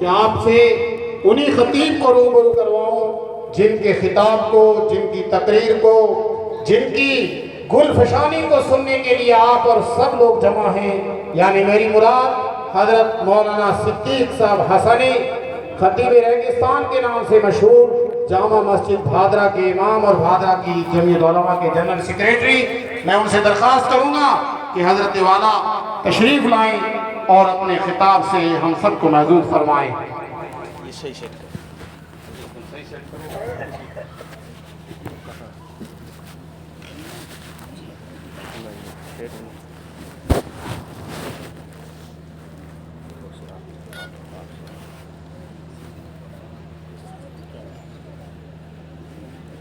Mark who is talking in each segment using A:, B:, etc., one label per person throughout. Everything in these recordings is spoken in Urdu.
A: کہ آپ سے انہی خطیب کو روبرو کرواؤں جن کے خطاب کو، جن کی تقریر کو، جن کی گل فشانی کو سننے کے لیے آپ اور سب لوگ جمع ہیں، یعنی میری مراد حضرت مولانا صدیق صاحب حسنی خطیب ریگستان کے نام سے مشہور، جامع مسجد بھادرہ کے امام اور بھادرہ کی جمعیت علماء کے جنرل سیکریٹری۔ میں ان سے درخواست کروں گا کہ حضرت والا تشریف لائیں اور اپنے خطاب سے ہم سب کو محظوظ فرمائیں۔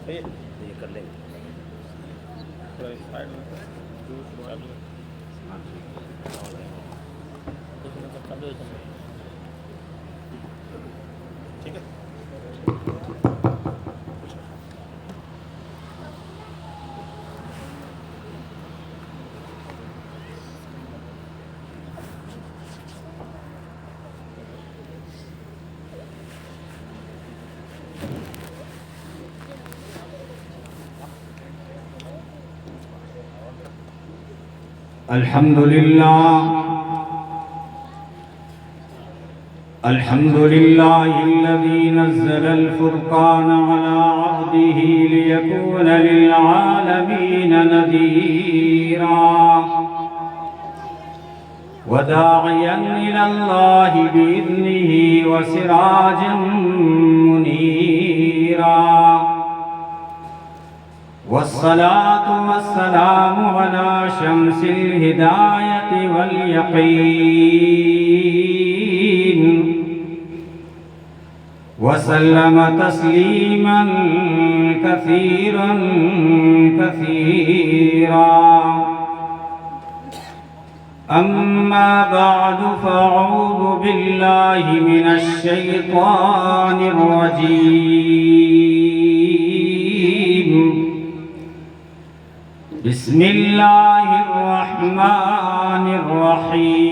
B: یہ کر لیں گے ٹھیک ہے۔
C: الحمد لله الذي نزل الفرقان على عبده ليكون للعالمين نذيرا وداعيا إلى الله بإذنه وسراجا منيرا، والصلاة والسلام على شمس الهداية واليقين، وسلم تسليما كثيرا كثيرا. أما بعد فأعوذ بالله من الشيطان الرجيم. بسم الله الرحمن الرحيم.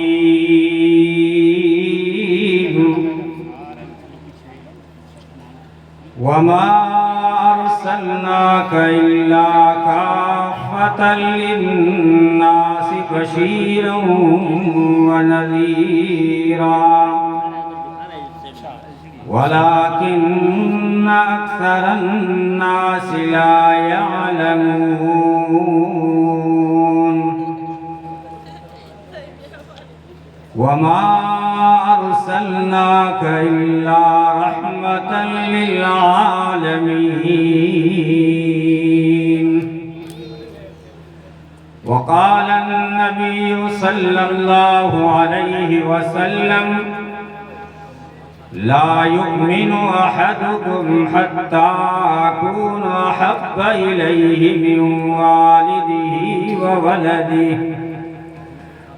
C: وما أرسلناك إلا كافة للناس بشيرا ونذيرا ولكن أكثر الناس لا يعلمون. وما أرسلناك إلا رحمة للعالمين. وقال النبي صلى الله عليه وسلم: لا يؤمن أحدكم حتى أكون أحب إليه من والده وولده.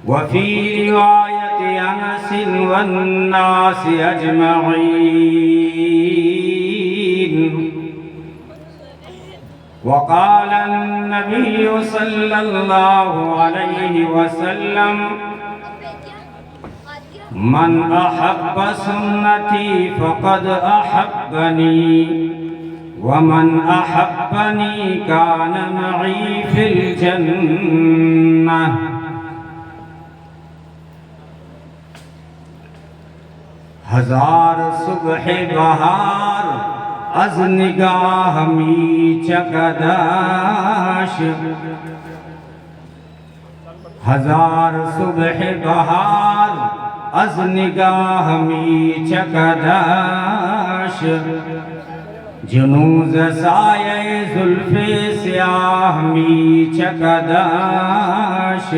C: وفي رواية أنس والناس أجمعين. وقال النبي صلى الله عليه وسلم: من أحب سنتي فقد أحبني، ومن أحبني كان معي في الجنة. ہزار صبح بہار از نگاہ می چکداش، ہزار صبح بہار از نگاہ می چکداش، جنوز سایہ زلف سیاہ می چکداش،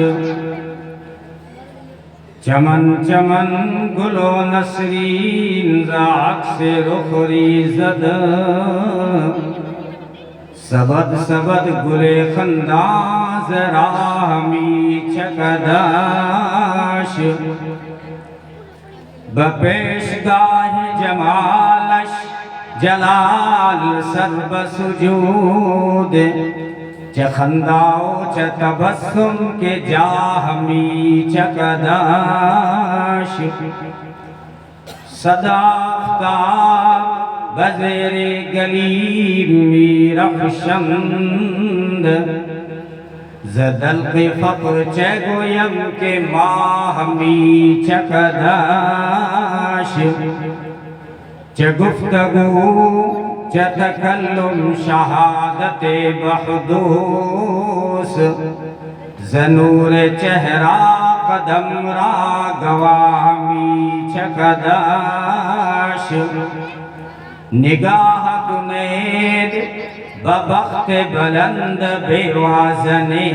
C: چمن چمن گل و نسرین ز عکس رخ ریزد، سبد سبد گل خنداز راہ می چکداش، بپیشگاہ جمالش جلال سر بسجود، چه خندا و چه تبسم کے جاہ می چکداش، صدافتاب بزیر گلیم می رخشند زدلق فقر چه گویم که ماه می چکداش چه گفتگو چه تکلم شهادت بحدوث زنور چهرہ قدم را گوامی چکداش نگاہ کنید ببخت بلند بیوازنے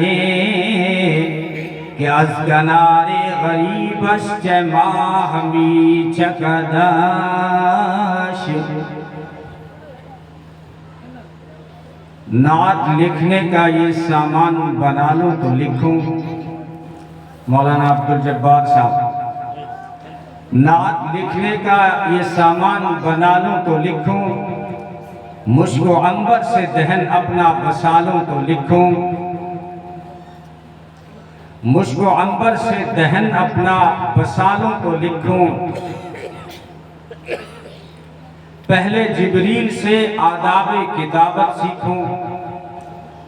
C: کہ از کنار غریبش چه ماہ می چکداش نعت لکھنے کا یہ سامان بنا لوں تو لکھوں مولانا عبدالجبار صاحب نعت لکھنے کا یہ سامان بنا لوں تو لکھوں مشک و عنبر سے دہن اپنا بسالوں تو لکھوں مشک و عنبر سے دہن اپنا بسالوں تو لکھوں پہلے جبریل سے آداب کتابت سیکھوں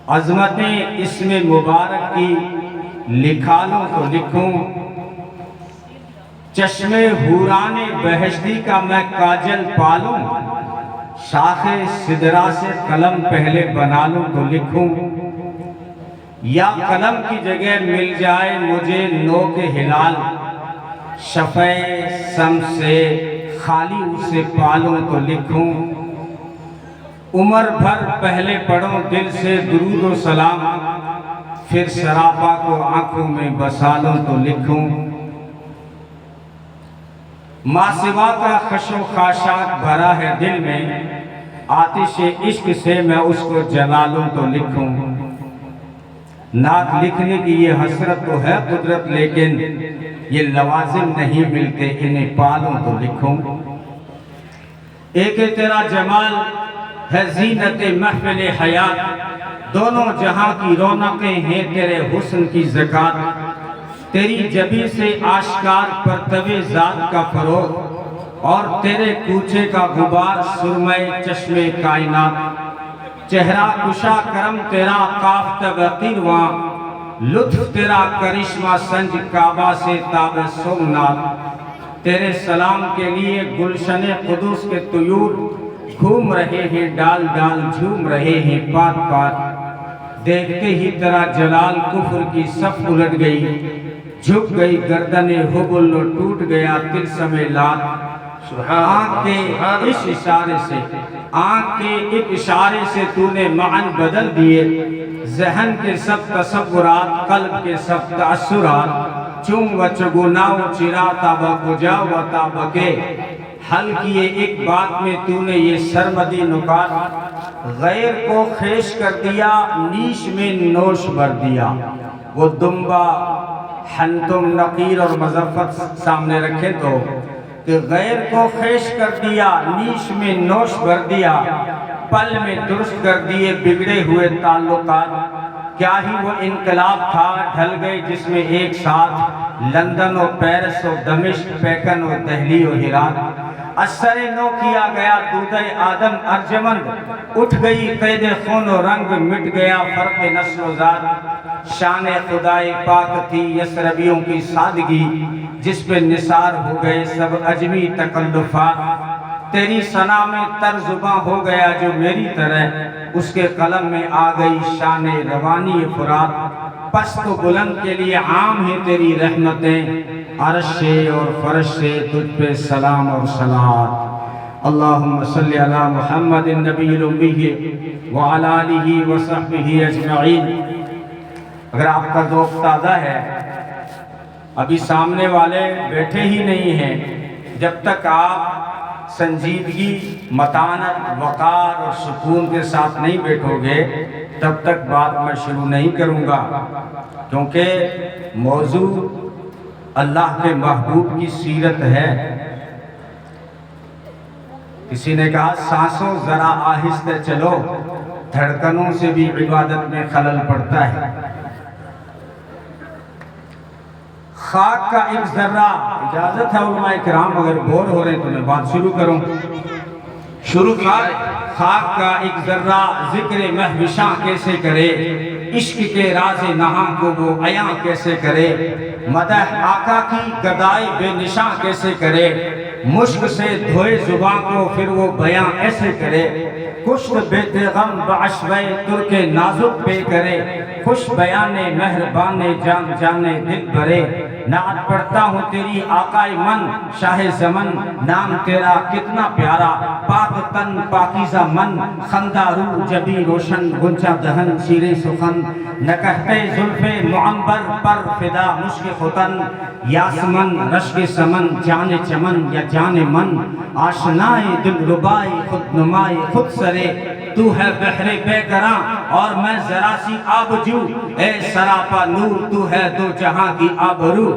C: عظمتیں اسم مبارک کی لکھالوں تو لکھوں چشمے حوران بہشتی کا میں کاجل پالوں شاخ سدرا سے قلم پہلے بنا لوں تو لکھوں یا قلم کی جگہ مل جائے مجھے نوک ہلال شفع سم سے خالی اسے پالوں تو لکھوں عمر بھر پہلے پڑھوں دل سے درود و سلام پھر سراپا کو آنکھوں میں بسالوں تو لکھوں ماں سوا کا خش و خاشاک بھرا ہے دل میں آتش عشق سے میں اس کو جلالوں تو لکھوں نعت لکھنے کی یہ حسرت تو ہے قدرت لیکن یہ لوازم نہیں ملتے انہیں پالوں تو لکھوں ایک تیرا جمال ہے زینت محفل حیات دونوں جہاں کی رونقیں ہیں تیرے حسن کی زکات تیری جبی سے آشکار پرتو ذات کا فروغ اور تیرے کوچے کا غبار سرمے چشم کائنات چہرہ کشا کرم تیرا قاف تبقیر وہاں لطف تیرا کرشمہ سنج کعبہ سے تاب سومنات تیرے سلام کے لیے گلشن قدس کے طیور گھوم رہے ہیں ڈال ڈال جھوم رہے ہیں پات پات دیکھتے ہی تیرا جلال کفر کی صف الٹ گئی جھک گئی گردن حبل و ٹوٹ گیا تلسم لات آنکھ کے ایک اشارے سے تو نے معنی بدل دیے ذہن کے سب تصورات قلب کے سب تأثرات چون و چگونا و چرا تابا کجا و تابا کے حل کیے ایک بات میں تو نے یہ سرمدی نکات غیر کو خیش کر دیا نیش میں نوش بھر دیا وہ دمبا حنتم نقیر اور مظفت سامنے رکھے تو کہ غیر کو خیش کر دیا نیش میں نوش بھر دیا پل میں درست کر دیے بگڑے ہوئے تعلقات کیا ہی وہ انقلاب تھا ڈھل گئے جس میں ایک ساتھ لندن و پیرس و دمشق پیکن و دہلی و ہرات اثر نو کیا گیا دودھ آدم ارجمند اٹھ گئی قید خون و رنگ مٹ گیا فرق نسل و ذات شان خدائے پاک تھی یسربیوں کی سادگی جس پہ نثار ہو گئے سب عجمی تکلفات تیری ثنا میں ترزباں ہو گیا جو میری طرح اس کے قلم میں آ گئی شان روانی فرات پست و بلند کے لیے عام ہیں تیری رحمتیں عرش سے اور فرش سے تجھ پہ سلام اور صلوات اللہم صلی علی محمد النبی الامی وعلی آلہ وصحبہ اجمعین اگر آپ کا ذوق تازہ ہے ابھی سامنے والے بیٹھے ہی نہیں ہیں جب تک آپ سنجیدگی متانت وقار اور سکون کے ساتھ نہیں بیٹھو گے تب تک بات میں شروع نہیں کروں گا کیونکہ موضوع اللہ کے محبوب کی سیرت ہے کسی نے کہا سانسوں ذرا آہستہ چلو دھڑکنوں سے بھی عبادت میں خلل پڑتا ہے خاک کا ایک ذرہ، اجازت ہے علماء کرام اگر بور ہو رہے ہیں تو میں بات شروع کروں.
A: شروع کیا
C: خاک کا ایک ذرہ ذکر مہوشاں کیسے کرے، عشق کے راز نہاں کو وہ عیاں کیسے کرے، مدح آقا کی گدائی بے نشاں کیسے کرے، مشک سے دھوئے زباں کو پھر وہ بیاں ایسے کرے، کشت بیت غم بعشوہ ترک نازک پہ کرے، خوش بیان مہربان جان جانے دل بھرے، نعت پڑھتا ہوں تیری آقائے من شاہ زمن، نام تیرا کتنا پیارا پاک تن پاکیزہ من، خندہ روح جبی روشن گنچا دہن شیر سخن، نکہتے زلف معمبر پر فدا مشک ختن، یاسمن رشک سمن جان چمن یا جان من، آشنائے دل ربائی خود نمائی خود سرے، تو ہے بحر بے گراں اور میں ذرا سی آبجو، اے سراپا نور تو ہے دو جہاں کی آبرو،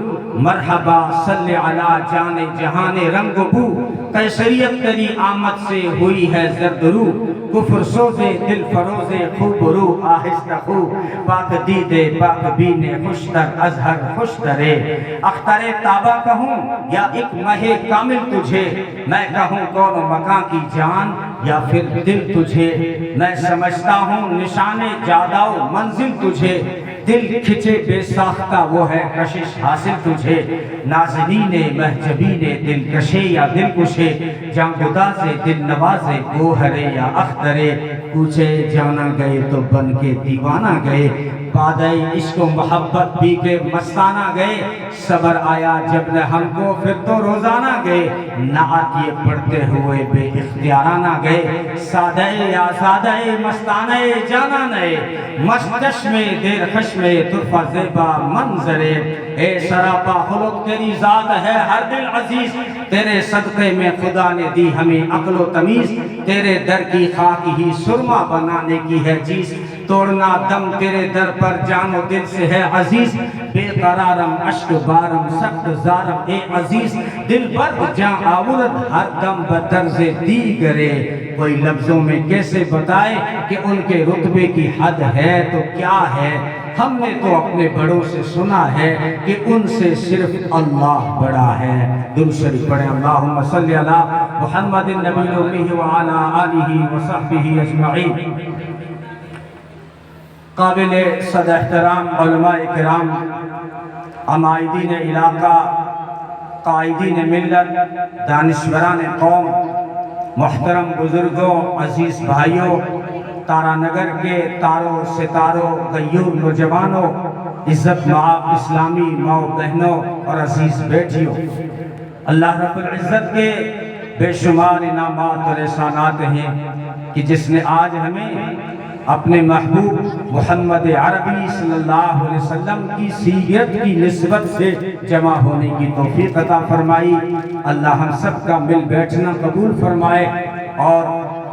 C: مرحبا صلی علی جان جہان رنگ بو، قیصریت تیری آمد سے ہوئی ہے زرد رو، کفر سوزے دل فروزے خوب رو آہستہ خو، پاک دیدے پاک بینے خوشتر ازہر خوشترے، اختر تابہ کہوں یا ایک مہ کامل تجھے، میں کہوں کون مکان کی جان یا پھر دل تجھے، میں سمجھتا ہوں نشان جاداؤ منزل تجھے، دل کھچے بے ساختہ وہ ہے کشش حاصل تجھے، نازنین محجبین دل کشے یا دل کشے، جان گدازے دل نوازے گوہرے یا اخترے، کوچے جانا گئے تو بن کے دیوانہ گئے، بادئ عشق و محبت پی کے مستانہ گئے، صبر آیا جب نے ہم کو پھر تو روزانہ گئے، نعت یہ پڑھتے ہوئے بے اختیارانہ گئے، سادہ یا سادہ مستانہ جانا نئے، مستش میں دیر خش میں طرفہ زیبا منظرے، اے سراپا خلق تیری ذات ہے ہر دل عزیز، تیرے صدقے میں خدا نے دی ہمیں عقل و تمیز، تیرے در کی خاک ہی سرما بنانے کی ہے چیز، توڑنا دم تیرے در پر جان و دل سے ہے عزیز، بے قرارم اشک بارم سخت زارم اے عزیز، دل بر جان آورد ہر دم بدرز دیگرے، کوئی لفظوں میں کیسے بتائے کہ ان کے رتبے کی حد ہے تو کیا ہے، ہم نے تو اپنے بڑوں سے سنا ہے کہ ان سے صرف اللہ بڑا ہے. درود شریف پڑھیں. اللہم صلی علی محمد النبی الامی وعلی آلہ وصحبہ اجمعین. قابل صد احترام علماء کرام، عمائدین علاقہ، قائدین ملت، دانشوران قوم، محترم بزرگوں، عزیز بھائیوں، تارا نگر کے تاروں ستاروں، غیور نوجوانوں، عزت مآب اسلامی ماؤ بہنوں اور عزیز بیٹیوں، اللہ رب العزت کے بے شمار انعامات اور احسانات ہیں کہ جس نے آج ہمیں اپنے محبوب محمد عربی صلی اللہ علیہ وسلم کی سیرت کی نسبت سے جمع ہونے کی توفیق عطا فرمائی. اللہ ہم سب کا مل بیٹھنا قبول فرمائے، اور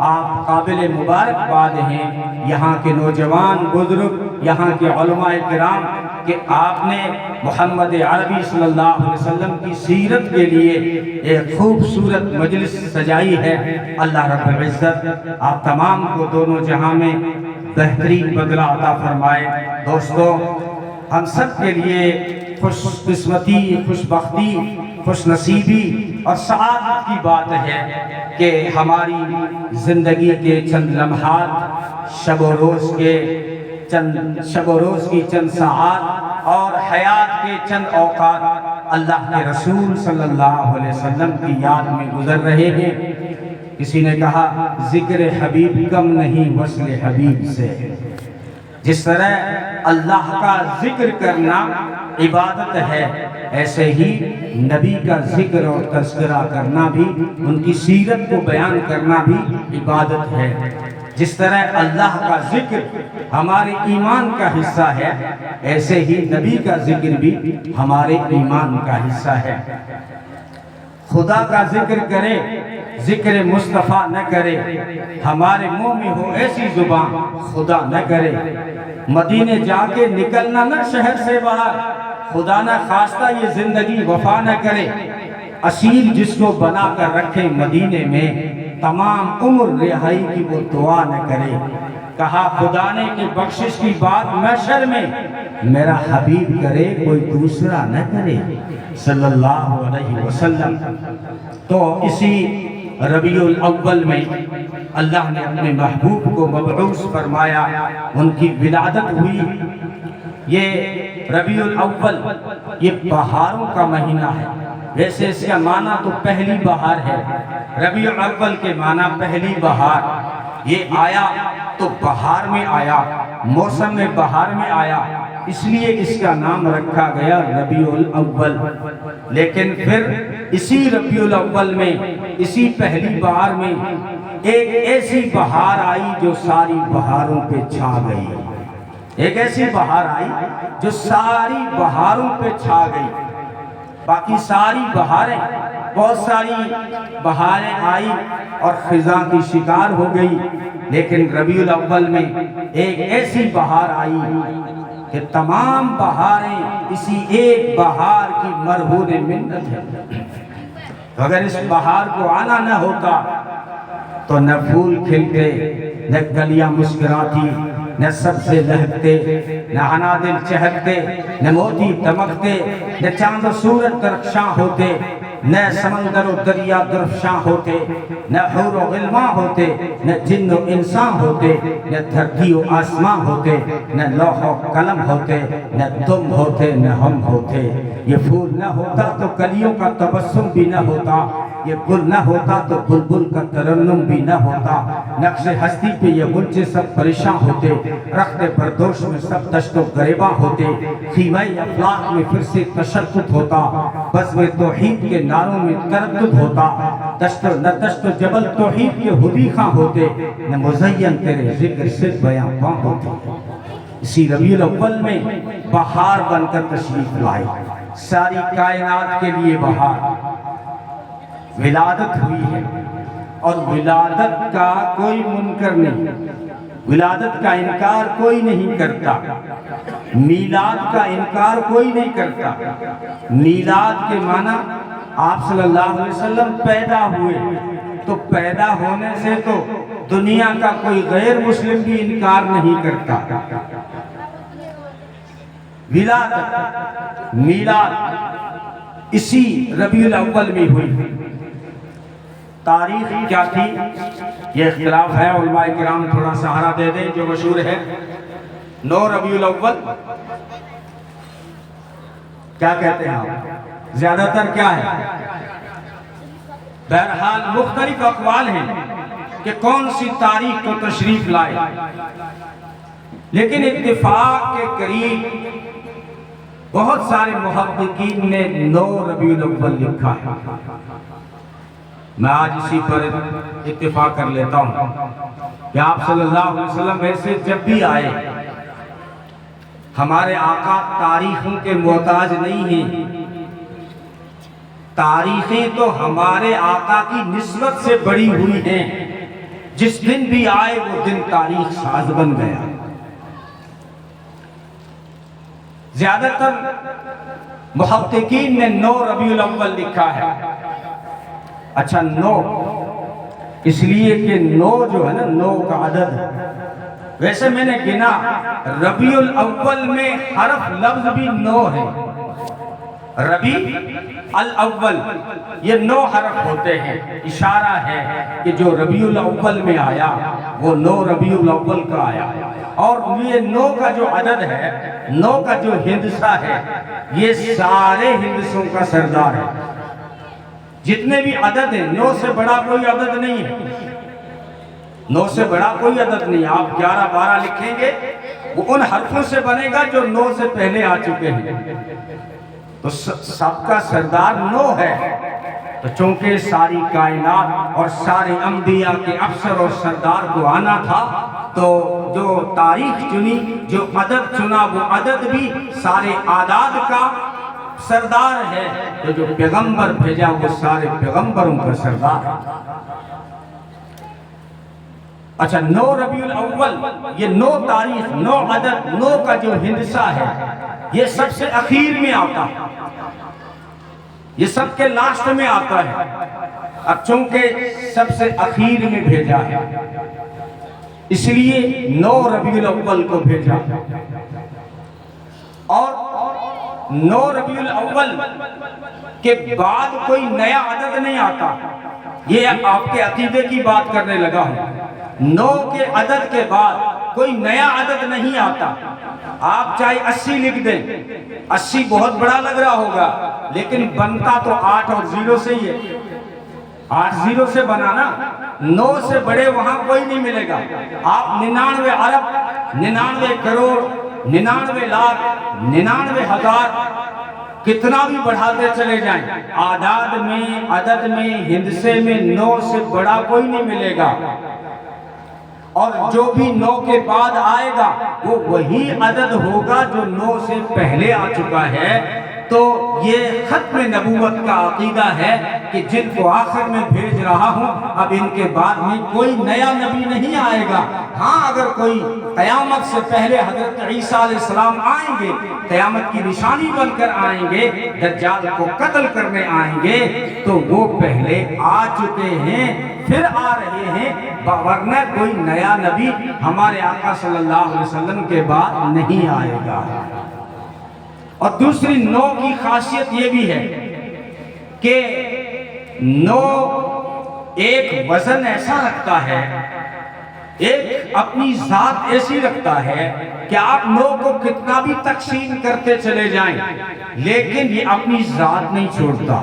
C: آپ قابل مبارکباد ہیں یہاں کے نوجوان بزرگ، یہاں کے علماء کرام، کہ آپ نے محمد عربی صلی اللہ علیہ وسلم کی سیرت کے لیے ایک خوبصورت مجلس سجائی ہے. اللہ رب العزت آپ تمام کو دونوں جہاں میں بہترین بدلہ عطا فرمائے. دوستو، ہم سب کے لیے خوش قسمتی، خوش بختی، خوش نصیبی اور سعادت کی بات ہے کہ ہماری زندگی کے چند لمحات، شب و روز کی چند ساعات اور حیات کے چند اوقات اللہ کے رسول صلی اللہ علیہ وسلم کی یاد میں گزر رہے ہیں. کسی نے کہا ذکر حبیب کم نہیں وصل حبیب سے. جس طرح اللہ کا ذکر کرنا عبادت ہے، ایسے ہی نبی کا ذکر اور تذکرہ کرنا بھی، ان کی سیرت کو بیان کرنا بھی عبادت ہے. جس طرح اللہ کا ذکر ہمارے ایمان کا حصہ ہے، ایسے ہی نبی کا ذکر بھی ہمارے ایمان کا حصہ ہے. خدا کا ذکر کرے، ذکر مصطفیٰ نہ کرے، ہمارے منہ میں ہو ایسی زبان خدا نہ کرے. مدینے جا کے نکلنا نہ شہر سے باہر، خدا نہ خواستہ یہ زندگی وفا نہ کرے. اسیر جس کو بنا کر رکھے مدینے میں، تمام عمر رہائی کی وہ دعا نہ کرے. کہا خدا نے کہ بخشش کی بات محشر میں میرا حبیب کرے کوئی دوسرا نہ کرے صلی اللہ علیہ وسلم۔ تو اسی ربیع الاول میں اللہ نے اپنے محبوب کو مبعوث فرمایا، ان کی ولادت ہوئی۔ یہ ربیع الاول یہ بہاروں کا مہینہ ہے، ویسے اس کا معنی تو پہلی بہار ہے۔ ربیع الاول کے معنی پہلی بہار، یہ آیا تو بہار میں آیا، موسم میں بہار میں آیا، اس لیے اس کا نام رکھا گیا ربیع الاول۔ لیکن پھر اسی ربیع الاول میں، اسی پہلی بہار میں ایک ایسی بہار آئی جو ساری بہاروں پہ چھا گئی۔ ایک ایسی بہار آئی جو ساری بہاروں پہ چھا گئی۔ باقی ساری بہاریں، بہت ساری بہاریں آئی اور خزاں کی شکار ہو گئی، لیکن ربیع الاول میں ایک ایسی بہار آئی کہ تمام بہاریں اسی ایک بہار کی مرہون منت ہے۔ اگر اس بہار کو آنا نہ ہوتا تو نہ پھول کھلتے، نہ گلیاں مسکراتی، نہ سبزے لہکتے، نہ انادل چہکتے، نہ موتی دمکتے، نہ چاند و سورج درخشاں ہوتے، نہ سمندر و دریا درفشاں ہوتے، نہ حور و غلمان ہوتے، نہ جن و انسان ہوتے، نہ دھرتی و آسمان ہوتے، نہ لوح و قلم ہوتے، نہ تم ہوتے، نہ ہم ہوتے۔ یہ پھول نہ ہوتا تو کلیوں کا تبسم بھی نہ ہوتا، یہ گل نہ ہوتا تو بلبل کا ترنم بھی نہ ہوتا، نقش ہستی پہ یہ غنچے سب پریشان ہوتے، رخت بردوش میں سب دشت و گریباں ہوتے، خیمہ افلاق میں پھر سے تشدد ہوتا، بزم توحید کے نعروں میں تردد ہوتا، دشت و جبل توحید کے حدی خاں ہوتے، نہ مزین تیرے ذکر سے بیاں پاں ہوتے۔ اسی ربیع الاول میں بہار بن کر تشریف لائے، ساری کائنات کے لیے بہار۔ ولادت ہوئی ہے اور ولادت کا کوئی منکر نہیں، ولادت کا انکار کوئی نہیں کرتا، میلاد کا انکار کوئی نہیں کرتا۔ میلاد کے معنی آپ صلی اللہ علیہ وسلم پیدا ہوئے، تو پیدا ہونے سے تو دنیا کا کوئی غیر مسلم بھی انکار نہیں کرتا۔ ولادت، میلاد اسی ربیع الاول میں ہوئی۔ تاریخ کیا تھی یہ اختلاف ہے، علماء کرام تھوڑا سہارا دے دیں۔ جو مشہور ہے 9 ربیع الاول، کیا کہتے ہیں آپ؟ زیادہ تر کیا ہے؟ بہرحال مختلف اقوال ہیں کہ کون سی تاریخ کو تشریف لائے، لیکن اتفاق کے قریب بہت سارے محققین نے 9 ربیع الاول لکھا ہے۔ میں آج اسی پر اتفاق کر لیتا ہوں کہ آپ صلی اللہ علیہ وسلم ایسے جب بھی آئے، ہمارے آقا تاریخوں کے محتاج نہیں ہیں، تاریخیں تو ہمارے آقا کی نسبت سے بڑی ہوئی ہیں، جس دن بھی آئے وہ دن تاریخ ساز بن گیا۔ زیادہ تر محققین نے 9 ربیع الاول لکھا ہے۔ اچھا 9 اس لیے کہ 9 جو ہے نا، 9 کا عدد ہے۔ ویسے میں نے گنا ربیع الاول میں حرف لفظ بھی 9 ہے۔ ربیع الاول یہ 9 حرف ہوتے ہیں، اشارہ ہے کہ جو ربیع الاول میں آیا وہ 9 ربیع الاول کا آیا۔ اور یہ 9 کا جو عدد ہے، 9 کا جو ہندسہ ہے، یہ سارے ہندسوں کا سردار ہے۔ جتنے بھی عدد ہیں 9 سے بڑا کوئی عدد نہیں ہے، 9 سے بڑا کوئی عدد نہیں۔ آپ 11 12 لکھیں گے وہ ان حرفوں سے بنے گا جو 9 سے پہلے آ چکے ہیں، تو سب کا سردار 9 ہے۔ تو چونکہ ساری کائنات اور سارے انبیاء کے افسر اور سردار کو آنا تھا، تو جو تاریخ چنی، جو عدد چنا، وہ عدد بھی سارے اعداد کا سردار ہے۔ تو جو پیغمبر بھیجا وہ سارے پیغمبروں کا سردار ہے۔ اچھا 9 ربیع الاول یہ 9 تاریخ، 9 عدد، 9 کا جو ہندسہ ہے، یہ سب سے اخیر میں آتا ہے، یہ سب کے لاسٹ میں آتا ہے۔ اب چونکہ سب سے اخیر میں بھیجا ہے اس لیے 9 ربیع الاول کو بھیجا، اور 9 ربیع الاول کے بعد کوئی نیا عدد نہیں آتا۔ یہ آپ کے عقیدے کی بات کرنے لگا ہوں۔ 9 کے عدد کے بعد کوئی نیا عدد نہیں آتا۔ آپ چاہے 80 لکھ دیں، 80 بہت بڑا لگ رہا ہوگا، لیکن بنتا تو 8 اور 0 سے ہی ہے۔ 8 0 سے بنانا، 9 سے بڑے وہاں کوئی نہیں ملے گا۔ آپ 99 ارب، 99 کروڑ، 99 لاکھ، 99 ہزار کتنا بھی بڑھاتے چلے جائیں، اعداد میں، عدد میں، ہندسے میں 9 سے بڑا کوئی نہیں ملے گا۔ اور جو بھی 9 کے بعد آئے گا وہ وہی عدد ہوگا جو 9 سے پہلے آ چکا ہے۔ تو یہ ختم نبوت کا عقیدہ ہے کہ جن کو آخر میں بھیج رہا ہوں اب ان کے بعد میں کوئی نیا نبی نہیں آئے گا۔ ہاں اگر کوئی قیامت سے پہلے حضرت عیسیٰ علیہ السلام آئیں گے، قیامت کی نشانی بن کر آئیں گے، دجال کو قتل کرنے آئیں گے، تو وہ پہلے آ چکے ہیں، پھر آ رہے ہیں، ورنہ کوئی نیا نبی ہمارے آقا صلی اللہ علیہ وسلم کے بعد نہیں آئے گا۔ اور دوسری 9 کی خاصیت یہ بھی ہے کہ 9 ایک وزن ایسا رکھتا ہے، ایک اپنی ذات ایسی رکھتا ہے کہ آپ 9 کو کتنا بھی تقسیم کرتے چلے جائیں لیکن یہ اپنی ذات نہیں چھوڑتا،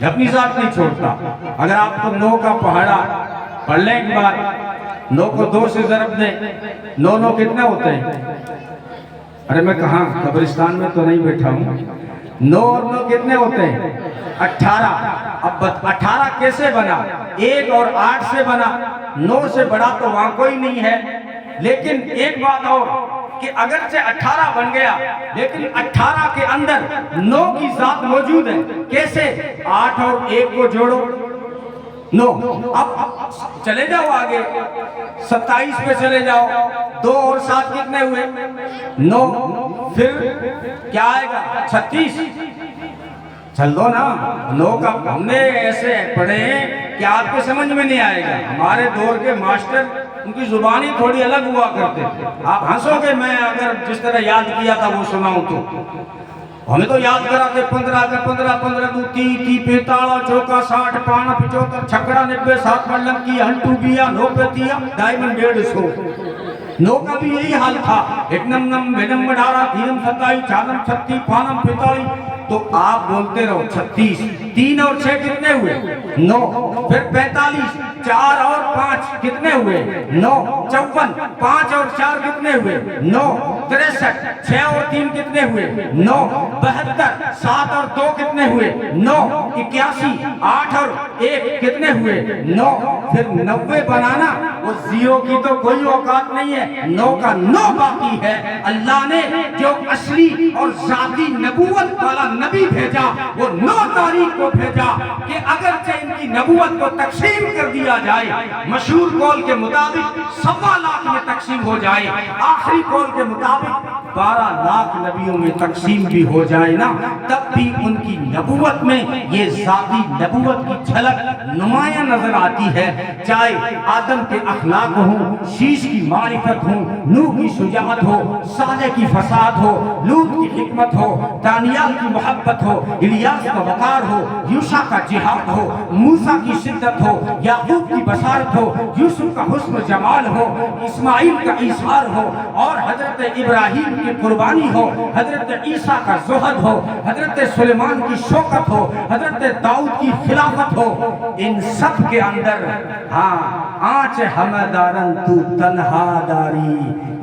C: اپنی ذات نہیں چھوڑتا۔ اگر آپ کو 9 کا پہاڑا پڑھ لیں ایک بار، 9 کو 2 سے ضرب دیں، 9 9 کتنے ہوتے ہیں؟ ارے میں کہاں قبرستان میں تو نہیں بیٹھا ہوں۔ 9 اور 9 کتنے ہوتے ہیں؟ 18۔ اب 18 کیسے بنا؟ 1 اور 8 سے بنا، 9 سے بڑا تو وہاں کوئی نہیں ہے۔ لیکن ایک بات اور کہ اگرچہ 18 بن گیا لیکن 18 کے اندر 9 کی ذات موجود ہے۔ کیسے؟ 8 اور 1 کو جوڑو 9۔ اب چلے جاؤ آگے، 27 پہ چلے جاؤ، 2 اور 7 کتنے ہوئے؟ 9۔ پھر کیا آئے گا؟ 36۔ چل دو نا، 9 کا ہم نے ایسے پڑھے ہیں کہ آپ کو سمجھ میں نہیں آئے گا۔ ہمارے دور کے ماسٹر ان کی زبانی تھوڑی الگ ہوا کرتے، آپ ہنسو گے میں اگر جس طرح یاد کیا تھا وہ سناؤں تو۔ ہمیں تو یاد کراتے 15 کا 15 15 2 30 45 چوکا 60 5 75 چھکڑا 90 7 ملم کی ہنٹو بیا 9 پہ تیا ڈائمنڈ 150۔ 9 کا بھی یہی حال تھا، 1 نم نم 2 نم 18 3 نم 27 4 نم 36 5 نم 45۔ تو آپ بولتے رہو 36۔ 3 اور 6 کتنے ہوئے؟ 9۔ پھر 45، 4 اور 5 کتنے ہوئے؟ 9۔ 54، 5 اور 4 کتنے ہوئے؟ 9۔ 63، 6 اور 3 کتنے ہوئے؟ 9۔ 72، 7 اور 2 کتنے ہوئے؟ 9۔ 81، 8 اور 1 کتنے ہوئے؟ 9۔ پھر 90 بنانا، وہ 0 کی تو کوئی اوقات نہیں ہے، 9 کا 9 باقی ہے۔ اللہ نے جو اصلی اور ذاتی نبوت والا نبی بھیجا وہ 9 تاریخ کو بھیجا کہ اگرچہ ان کی نبوت کو تقسیم کر دیا جائے، مشہور قول کے مطابق 1.25 لاکھ میں تقسیم ہو جائے، آخری قول کے مطابق 12 لاکھ نبیوں میں تقسیم بھی ہو جائے نا، تب بھی ان کی نبوت میں یہ ذاتی نبوت کی جھلک نمایاں نظر آتی ہے۔ چاہے آدم کے اخلاق ہوں، شیش کی معرفت ہوں، نوح کی شجاعت ہو، صالح کی فساد ہو، لوط کی حکمت ہو، دانیال کی محبت ہو، الیاس کا وقار ہو، یوشع کا جہاد ہو، موسیٰ کی شدت ہو، یعقوب کی بصارت ہو، یوسف کا حسن و جمال ہو، اسماعیل کا ایثار ہو، اور حضرت ابراہیم کی قربانی ہو، حضرت عیسیٰ کا زہد ہو، حضرت سلیمان کی شوکت ہو، حضرت داؤد کی خلافت ہو، ان سب کے اندر ہاں آنچ ہمدارن تو تنہا داری،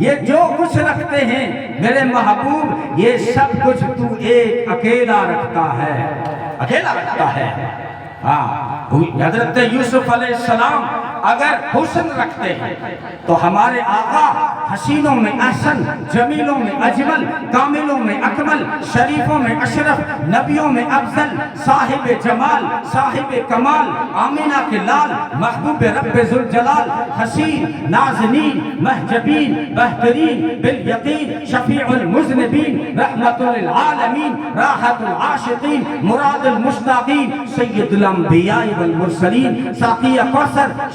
C: یہ جو کچھ رکھتے ہیں میرے محبوب یہ سب کچھ تو ایک اکیلا رکھتا ہے، اکیلا رکھتا ہے۔ حضرت یوسف علیہ السلام اگر حسن رکھتے ہیں تو ہمارے آقا حسینوں میں احسن، جمیلوں میں اجمل، کاملوں میں اکمل، شریفوں میں اشرف، نبیوں میں افضل، صاحب جمال، صاحب کمال، آمینہ کے لال، محبوب رب ذوالجلال، حسین، نازنین، محجبین، بہترین، بالیقین، شفیع المذنبین، رحمت للعالمین، راحت العاشقین، مراد المشتاقین، سید الانبیاء والمرسلین، ساقی کوثر،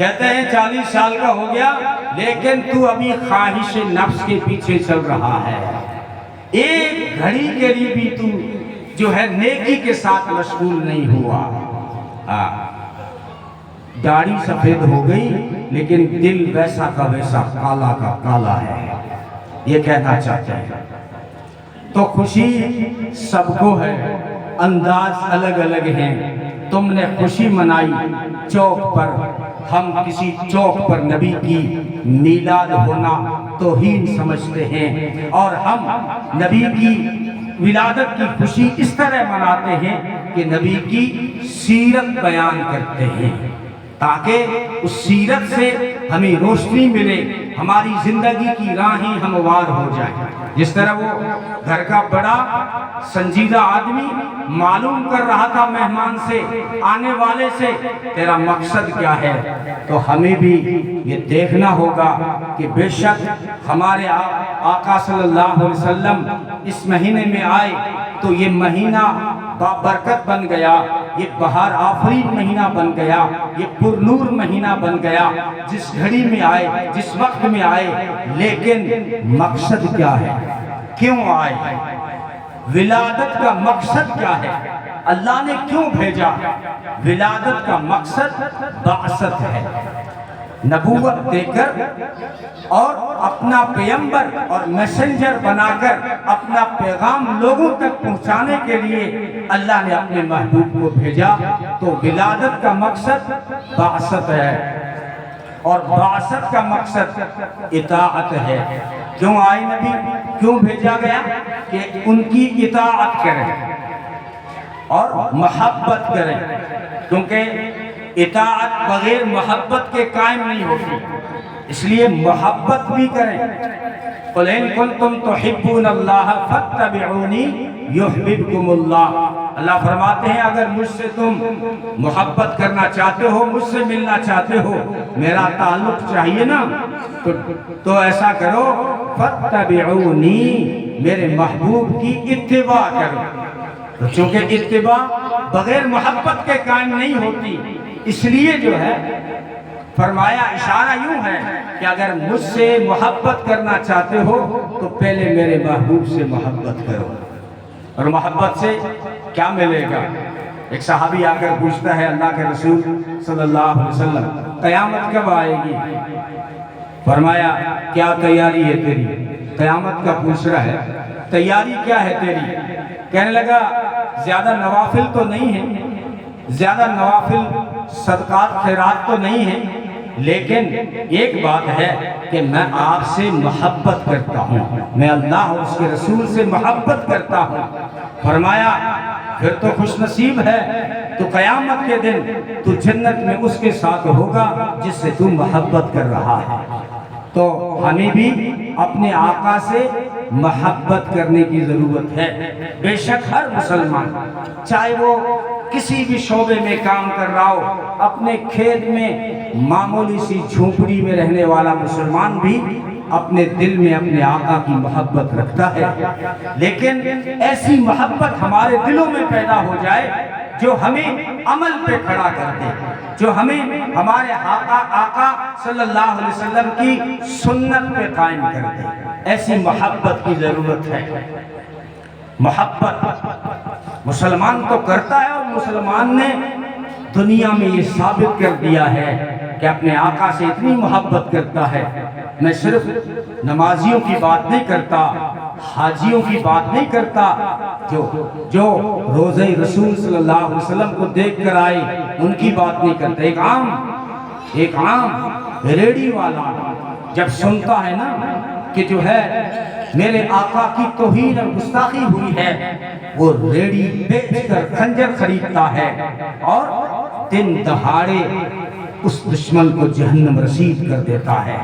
C: کہتے ہیں 40 سال کا ہو گیا لیکن تو ابھی خواہش نفس کے پیچھے چل رہا ہے، ایک گھڑی کے لیے بھی تو جو ہے نیکی کے ساتھ مشغول نہیں ہوا۔ داڑھی سفید ہو گئی لیکن دل ویسا کا ویسا کالا کا کالا ہے، یہ کہنا چاہتے ہیں۔ تو خوشی سب کو ہے، انداز الگ الگ ہیں۔ تم نے خوشی منائی چوک پر، ہم کسی چوک پر نبی کی میلاد ہونا توہین سمجھتے ہیں، اور ہم نبی کی ولادت کی خوشی اس طرح مناتے ہیں کہ نبی کی سیرت بیان کرتے ہیں تاکہ اس سیرت سے ہمیں روشنی ملے، ہماری زندگی کی راہیں ہموار ہو جائیں۔ جس طرح وہ گھر کا بڑا سنجیدہ آدمی معلوم کر رہا تھا مہمان سے، آنے والے سے، تیرا مقصد کیا ہے، تو ہمیں بھی یہ دیکھنا ہوگا کہ بے شک ہمارے آقا صلی اللہ علیہ وسلم اس مہینے میں آئے تو یہ مہینہ بابرکت بن گیا، یہ بہار آفرین مہینہ بن گیا، یہ پر نور مہینہ بن گیا۔ جس گھڑی میں آئے، جس وقت میں آئے، لیکن مقصد کیا ہے، کیوں آئے، ولادت کا مقصد کیا ہے، اللہ نے کیوں بھیجا؟ ولادت کا مقصد بعثت ہے، نبوت دے کر اور اپنا پیغمبر اور میسنجر بنا کر اپنا پیغام لوگوں تک پہنچانے کے لیے اللہ نے اپنے محبوب کو بھیجا۔ تو ولادت کا مقصد بعثت ہے، اور بعثت کا مقصد اطاعت ہے۔ کیوں آئے نبی، کیوں بھیجا گیا؟ کہ ان کی اطاعت کریں اور محبت کریں، کیونکہ اطاعت بغیر محبت کے قائم نہیں ہوتی، اس لیے محبت بھی کریں۔ قُلْ إِن كُنتُمْ تُحِبُّونَ اللَّهَ فَاتَّبِعُونِي يُحْبِبْكُمُ اللَّهُ۔ اللہ فرماتے ہیں اگر مجھ سے تم محبت کرنا چاہتے ہو، مجھ سے ملنا چاہتے ہو، میرا تعلق چاہیے نا، تو ایسا کرو، فَاتَّبِعُونِي، میرے محبوب کی اتباع کرو۔ چونکہ اتباع بغیر محبت کے قائم نہیں ہوتی، اس لیے جو ہے فرمایا، اشارہ یوں ہے کہ اگر مجھ سے محبت کرنا چاہتے ہو تو پہلے میرے محبوب سے محبت کرو۔ اور محبت سے کیا ملے گا؟ ایک صحابی آ کر پوچھتا ہے اللہ کے رسول صلی اللہ علیہ وسلم، قیامت کب آئے گی؟ فرمایا کیا تیاری ہے تیری؟ قیامت کا پوچھ رہا ہے، تیاری کیا ہے تیری؟ کہنے لگا زیادہ نوافل تو نہیں ہے، زیادہ نوافل صدقات خیرات تو نہیں ہے، لیکن ایک بات ہے کہ میں آپ سے محبت کرتا ہوں، میں اللہ اور اس کے رسول سے محبت کرتا ہوں۔ فرمایا پھر تو خوش نصیب ہے، تو قیامت کے دن تو جنت میں اس کے ساتھ ہوگا جس سے تو محبت کر رہا ہے۔ تو ہمیں بھی اپنے آقا سے محبت کرنے کی ضرورت ہے۔ بے شک ہر مسلمان چاہے وہ کسی بھی شعبے میں کام کر رہا ہو، اپنے کھیت میں معمولی سی جھونپڑی میں رہنے والا مسلمان بھی اپنے دل میں اپنے آقا کی محبت رکھتا ہے، لیکن ایسی محبت ہمارے دلوں میں پیدا ہو جائے جو ہمیں عمل پہ کھڑا کر دے، جو ہمیں ہمارے آقا صلی اللہ علیہ وسلم کی سنت پہ قائم کر دے۔ ایسی محبت کی ضرورت ہے۔ محبت مسلمان تو کرتا ہے، اور مسلمان نے دنیا میں یہ ثابت کر دیا ہے کہ اپنے آقا سے اتنی محبت کرتا ہے۔ میں صرف نمازیوں کی بات نہیں کرتا، حاجیوں کی بات نہیں کرتا، جو روضہ رسول صلی اللہ علیہ وسلم کو دیکھ کر آئے ان کی بات نہیں کرتا۔ ایک عام ریڑی والا جب سنتا ہے نا کہ جو ہے میرے آقا کی توہین اور گستاخی ہوئی ہے، وہ ریڑی بیچ کر خنجر خریدتا ہے اور دن دہاڑے اس دشمن کو جہنم رسید کر دیتا ہے۔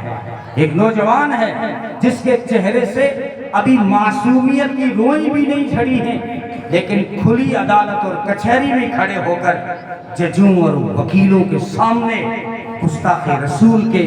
C: ایک نوجوان ہے جس کے چہرے سے ابھی معصومیت کی روئی بھی نہیں جھڑی ہے، لیکن کھلی عدالت اور کچہری میں کھڑے ہو کر ججوں اور وکیلوں کے سامنے گستاخ رسول کے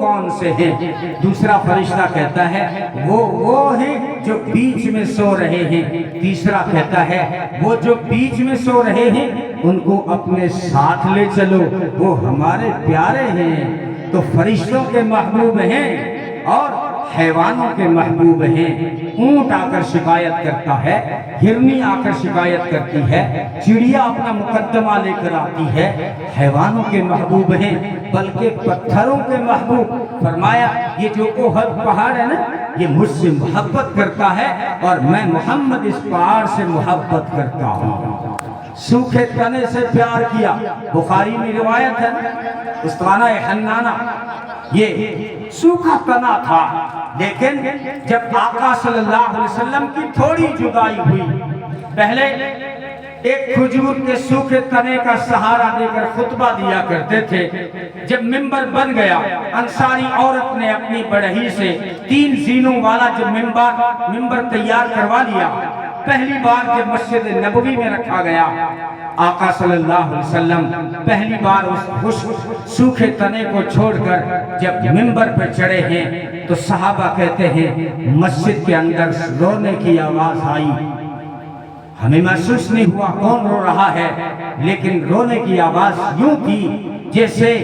C: کون سے ہیں؟ دوسرا فرشتہ کہتا ہے وہ ہیں جو بیچ میں سو رہے ہیں۔ تیسرا کہتا ہے وہ جو بیچ میں سو رہے ہیں ان کو اپنے ساتھ لے چلو، وہ ہمارے پیارے ہیں۔ تو فرشتوں کے محبوب ہیں اور حیوانوں کے محبوب ہیں۔ اونٹ آ کر شکایت کرتا ہے، ہرنی آ کر شکایت کرتی ہے، چڑیا اپنا مقدمہ لے کر آتی ہے۔ حیوانوں کے محبوب ہیں بلکہ پتھروں کے محبوب۔ فرمایا یہ جو احد پہاڑ ہے نا، یہ مجھ سے محبت کرتا ہے اور میں محمد اس پہاڑ سے محبت کرتا ہوں۔ سوکھے تنے سے پیار کیا، بخاری میں روایت ہے استوانہ حنانہ، یہ سوکھا تنا تھا، لیکن جب آقا صلی اللہ علیہ وسلم کی تھوڑی جدائی ہوئی، پہلے ایک کھجور کے سوکھے تنے کا سہارا دے کر خطبہ دیا کرتے تھے۔ جب منبر بن گیا، انصاری عورت نے اپنی بڑھئی سے 3 زینوں والا جب منبر تیار کروا لیا، پہلی بار جب مسجد نبوی میں رکھا گیا، آقا صلی اللہ علیہ وسلم پہلی بار اس سوکھے تنے کو چھوڑ کر جب منبر پر چڑھے ہیں تو صحابہ کہتے ہیں مسجد کے اندر رونے کی آواز آئی۔ ہمیں محسوس نہیں ہوا کون رو رہا ہے، لیکن رونے کی آواز یوں تھی جیسے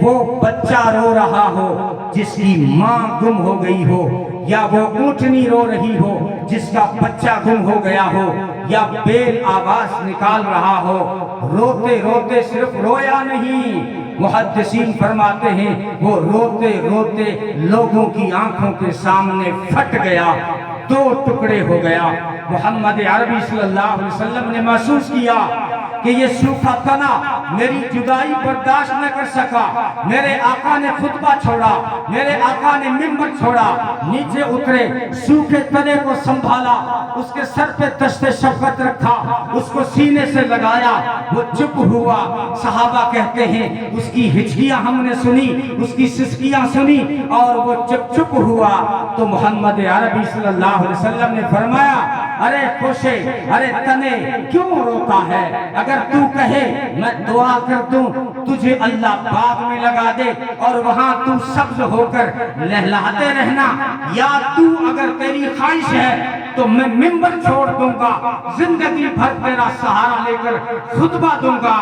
C: وہ بچہ رو رہا ہو جس کی ماں گم ہو گئی ہو، یا وہ اونٹنی رو رہی ہو جس کا بچہ گم ہو گیا ہو، یا بیل آواز نکال رہا ہو۔ روتے روتے صرف رویا نہیں، محدثین فرماتے ہیں وہ روتے روتے لوگوں کی آنکھوں کے سامنے پھٹ گیا، 2 ٹکڑے ہو گیا۔ محمد عربی صلی اللہ علیہ وسلم نے محسوس کیا کہ یہ سوکھا تنا میری جدائی برداشت نہ کر سکا۔ میرے آقا نے خطبہ چھوڑا، میرے آقا نے منبر چھوڑا، نیچے اترے، سوکھے تنے کو سنبھالا، اس کے سر پہ دشت شفقت رکھا، اس کو سینے سے لگایا، وہ چپ ہوا۔ صحابہ کہتے ہیں اس کی ہچکیاں ہم نے سنی، اس کی سسکیاں سنی، اور وہ چپ ہوا۔ تو محمد عربی صلی اللہ علیہ وسلم نے فرمایا ارے خوشے، ارے تنے کیوں روتا ہے؟ اگر تو کہے میں دعا کر دوں تجھے اللہ باغ میں لگا دے اور وہاں تو سبز ہو کر لہلاتے رہنا، یا تو اگر تیری خواہش ہے تو میں منبر چھوڑ دوں گا، زندگی بھر تیرا سہارا لے کر خطبہ دوں گا،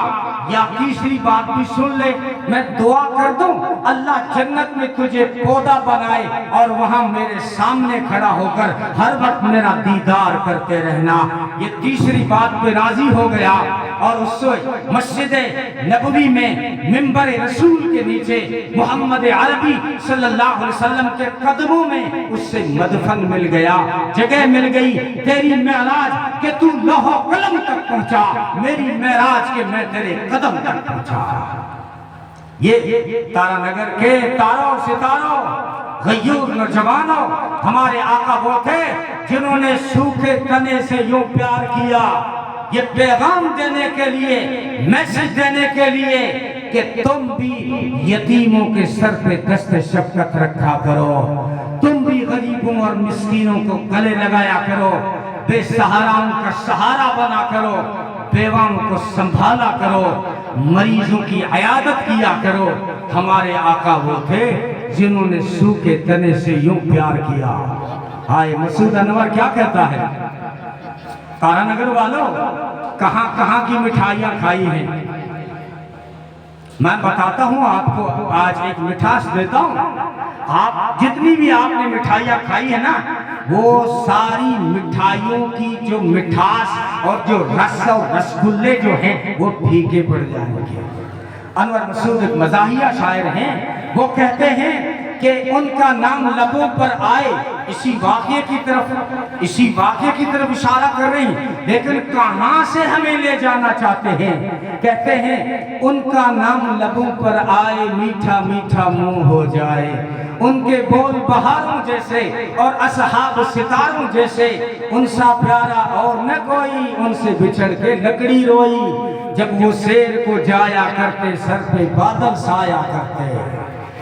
C: یا تیسری بات بھی سن لے، میں دعا کر دوں اللہ جنت میں تجھے پودا بنائے اور وہاں میرے سامنے کھڑا ہو کر ہر وقت میرا دیدار کرتے رہنا۔ یہ تیسری بات پہ راضی ہو گیا اور اس سے مسجد نبوی میں منبر رسول کے نیچے محمد عربی صلی اللہ علیہ وسلم کے قدموں میں اس سے مدفن مل گیا، جگہ مل گئی۔ تیری معراج کہ تو لوح و قلم تک پہنچا، میری معراج کہ میں تیرے قدم تک پہنچا۔ یہ تارا نگر کے تاروں ستاروں، غیور نوجوانوں، ہمارے آقا وہ تھے جنہوں نے سوکھے تنے سے یوں پیار کیا، یہ پیغام دینے کے لیے، میسج دینے کے لیے کہ تم بھی یتیموں کے سر پہ دست شفقت رکھا کرو، تم بھی غریبوں اور مسکینوں کو گلے لگایا کرو، بے سہاراؤں کا سہارا بنا کرو، بیواؤں کو سنبھالا کرو، مریضوں کی عیادت کیا کرو۔ ہمارے آقا وہ تھے جنہوں نے سوکھے تنے سے یوں پیار کیا۔ ہائے مسعود انور کیا کہتا ہے؟ تارا نگر والوں کہاں کہاں کی مٹھائیاں کھائی ہیں، میں بتاتا ہوں آپ کو، آج ایک مٹھاس دیتا ہوں۔ آپ جتنی بھی آپ نے مٹھائیاں کھائی ہیں نا، وہ ساری مٹھائیوں کی جو مٹھاس اور جو رس اور رسگلے جو ہیں وہ پھیکے پڑ جائیں گے۔ انور مسعود ایک مزاحیہ شاعر ہیں، وہ کہتے ہیں کہ ان کا نام لبوں پر آئے، اسی واقعے کی طرف اشارہ کر رہی ہیں، لیکن کہاں سے ہمیں لے جانا چاہتے ہیں؟ کہتے ہیں ان کا نام لبوں پر آئے، میٹھا میٹھا منہ ہو جائے، ان کے بول بہاروں جیسے اور اصحاب ستاروں جیسے، ان سا پیارا اور نہ کوئی، ان سے بچھڑ کے لکڑی روئی، جب وہ سیر کو جایا کرتے سر پہ بادل سایہ کرتے،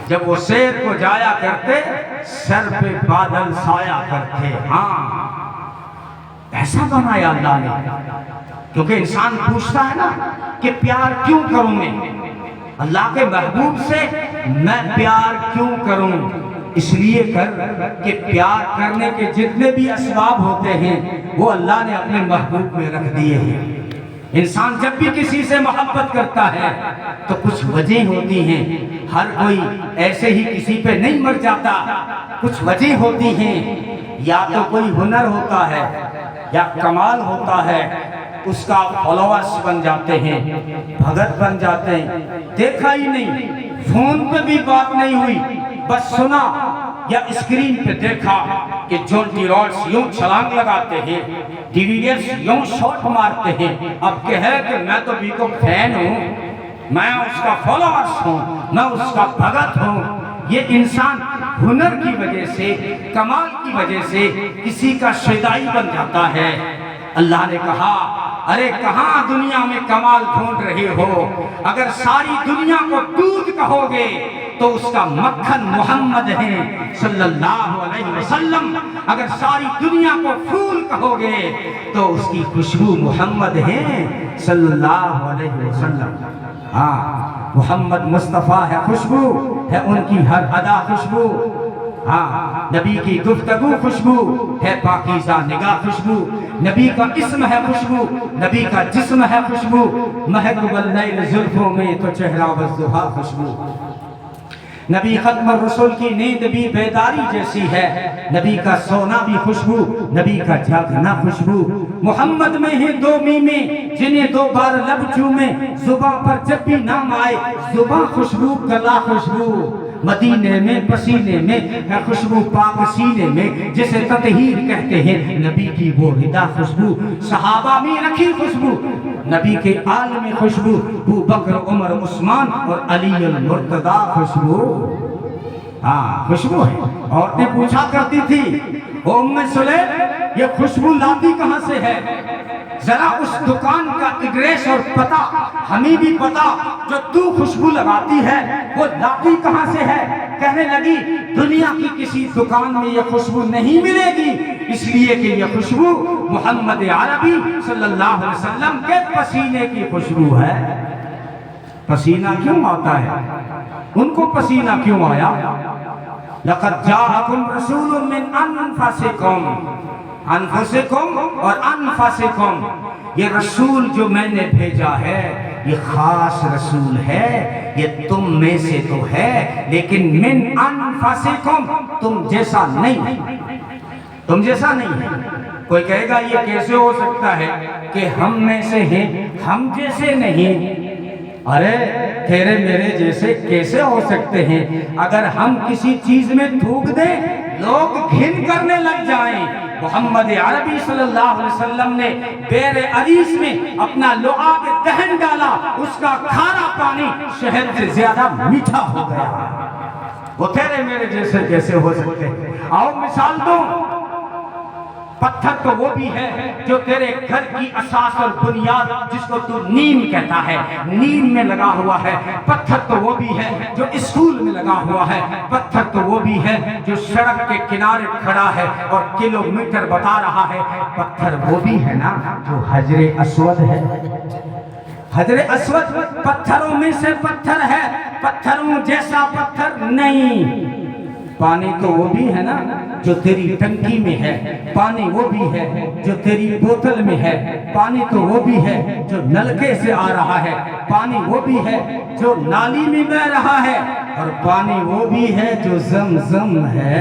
C: جب وہ سیر کو جایا کرتے سر پہ بادل سایہ کرتے۔ ہاں ایسا بنایا اللہ نے، کیونکہ انسان پوچھتا ہے نا کہ پیار کیوں کروں میں؟ اللہ کے محبوب سے میں پیار کیوں کروں؟ اس لیے کر کہ پیار کرنے کے جتنے بھی اسباب ہوتے ہیں وہ اللہ نے اپنے محبوب میں رکھ دیے ہیں۔ انسان جب بھی کسی سے محبت کرتا ہے تو کچھ وجہ ہوتی ہیں، ہر کوئی ایسے ہی کسی پہ نہیں مر جاتا، کچھ وجہ ہوتی ہیں، یا تو کوئی ہنر ہوتا ہے یا کمال ہوتا ہے، اس کا فالوورز بن جاتے ہیں، بھگت بن جاتے ہیں، دیکھا ہی نہیں، فون پہ بھی بات نہیں ہوئی، بس سنا یا اسکرین پہ دیکھا کہ جون ٹی راڈس یوں چھلانگ لگاتے ہیں، ڈی وی ایس یوں شاٹ مارتے ہیں، اب کہے کہ میں تو بھی کو فین ہوں، میں اس کا فالوورز ہوں، میں اس کا بھگت ہوں۔ یہ انسان ہنر کی وجہ سے، کمال کی وجہ سے کسی کا شیدائی بن جاتا ہے۔ اللہ نے کہا ارے کہاں دنیا میں کمال ڈھونڈ رہے ہو؟ اگر ساری دنیا کو دودھ کہو گے تو اس کا مکھن محمد ہے صلی اللہ علیہ وسلم، اگر ساری دنیا کو پھول کہو گے تو اس کی خوشبو محمد ہے صلی اللہ علیہ وسلم۔ ہاں محمد مصطفیٰ ہے، خوشبو ہے ان کی ہر ادا خوشبو۔ ہاں نبی کی گفتگو خوشبو ہے، پاکیزہ نگاہ خوشبو، نبی کا اسم ہے خوشبو، نبی کا جسم ہے خوشبو، مہک واللیل زلفوں میں تو چہرہ والضحیٰ خوشبو۔ نبی ختم الرسول کی نیند بھی بیداری جیسی ہے، نبی کا سونا بھی خوشبو، نبی کا جاگنا خوشبو۔ محمد میں ہیں دو میمیں جنہیں دو بار لب چومیں، زباں پر جب بھی نام آئے زباں خوشبو گلا خوشبو۔ مدینے میں پسینے میں ہے خوشبو، پاک سینے میں جسے تطہیر کہتے ہیں، نبی کی وہ ردا خوشبو۔ صحابہ میں رکھی خوشبو، نبی کے آل میں خوشبو، ابو بکر عمر عثمان اور علی المرتضی خوشبو۔ ہاں خوشبو ہے۔ عورتیں پوچھا کرتی تھی ام سلیم یہ خوشبو لاتی کہاں سے ہے؟ ذرا اس دکان کا ایڈریس اور پتہ ہمیں بھی پتہ، جو تو خوشبو لگاتی ہے وہ لاتی کہاں سے ہے؟ کہنے لگی دنیا کی کسی دکان میں یہ خوشبو نہیں ملے گی، اس لیے کہ یہ خوشبو محمد عربی صلی اللہ علیہ وسلم کے پسینے کی خوشبو ہے۔ پسینہ کیوں آتا ہے؟ ان کو پسینہ کیوں آیا؟ لَقَدْ جَاءَكُمْ رَسُولٌ مِّنْ أَنفُسِكُمْ، انفسکم اور انفسکم، یہ رسول جو میں نے بھیجا ہے یہ خاص رسول ہے، یہ تم میں سے تو ہے لیکن من انفسکم، تم جیسا نہیں، تم جیسا نہیں ہے۔ کوئی کہے گا یہ کیسے ہو سکتا ہے کہ ہم میں سے ہیں ہم جیسے نہیں؟ ارے تیرے میرے جیسے کیسے ہو سکتے ہیں؟ اگر ہم کسی چیز میں تھوک دیں لوگ گھن کرنے لگ جائیں۔ محمد عربی صلی اللہ علیہ وسلم نے بیر عریس میں اپنا لعاب دہن ڈالا، اس کا کھارا پانی شہد سے زیادہ میٹھا ہو گیا۔ وہ تیرے میرے جیسے کیسے ہو سکتے ہیں؟ آؤ مثال دوں، پتھر تو وہ بھی ہے جو تیرے گھر کی اساس اور بنیاد جس کو تو نیم کہتا ہے، نیم میں لگا ہوا ہے۔ پتھر تو وہ بھی ہے جو اسکول میں لگا ہوا ہے۔ پتھر تو وہ بھی ہے جو سڑک کے کنارے کھڑا ہے اور کلومیٹر بتا رہا ہے۔ پتھر وہ بھی ہے نا جو حجر اسود ہے۔ حجر اسود پتھروں میں سے پتھر ہے، پتھروں جیسا پتھر نہیں۔ پانی تو وہ بھی ہے نا جو تیری ٹنکی میں ہے، پانی وہ بھی ہے جو تیری بوتل میں ہے، پانی تو وہ بھی ہے جو نلکے سے آ رہا ہے، پانی وہ بھی ہے جو نالی میں بہ رہا ہے، اور پانی وہ بھی ہے جو زمزم ہے۔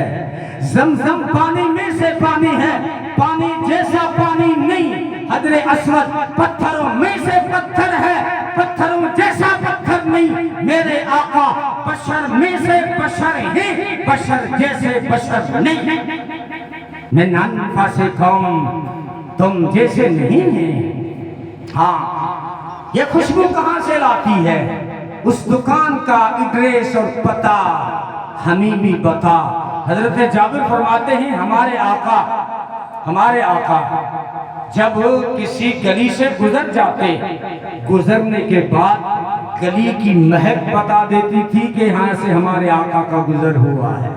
C: زمزم پانی میں سے پانی ہے، پانی جیسا پانی نہیں۔ حجر اسود پتھروں میں سے پتھر ہے، پتھروں جیسا پتھر نہیں۔ میرے آقا بشر میں سے بشر ہیں، بشر جیسے بشر نہیں۔ من انفسکم، تم جیسے نہیں ہیں۔ ہاں یہ خوشبو کہاں سے لاتی ہے؟ اس دکان کا ایڈریس اور پتہ ہمیں بھی بتا۔ حضرت جابر فرماتے ہیں ہمارے آقا جب کسی گلی سے گزر جاتے، گزرنے کے بعد گلی کی مہک بتا دیتی تھی کہ یہاں سے ہمارے آقا کا گزر ہوا ہے۔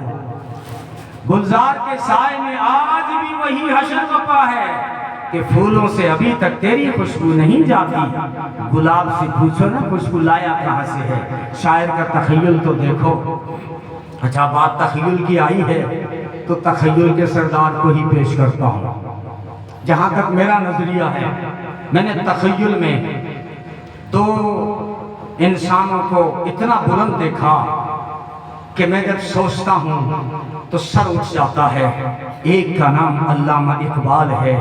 C: گلزار کے سائے میں آج بھی وہی حشر وپا ہے، کہ پھولوں سے ابھی تک تیری خوشبو نہیں جاتی، گلاب سے پوچھو نا خوشبو لایا کہاں سے ہے۔ شاعر کا تخیل تو دیکھو۔ اچھا بات تخیل کی آئی ہے تو تخیل کے سردار کو ہی پیش کرتا ہوں۔ جہاں تک میرا نظریہ ہے، میں نے تخیل میں دو انسانوں کو اتنا بلند دیکھا کہ میں جب سوچتا ہوں تو سر اٹھ جاتا ہے۔ ایک کا نام علامہ اقبال ہے،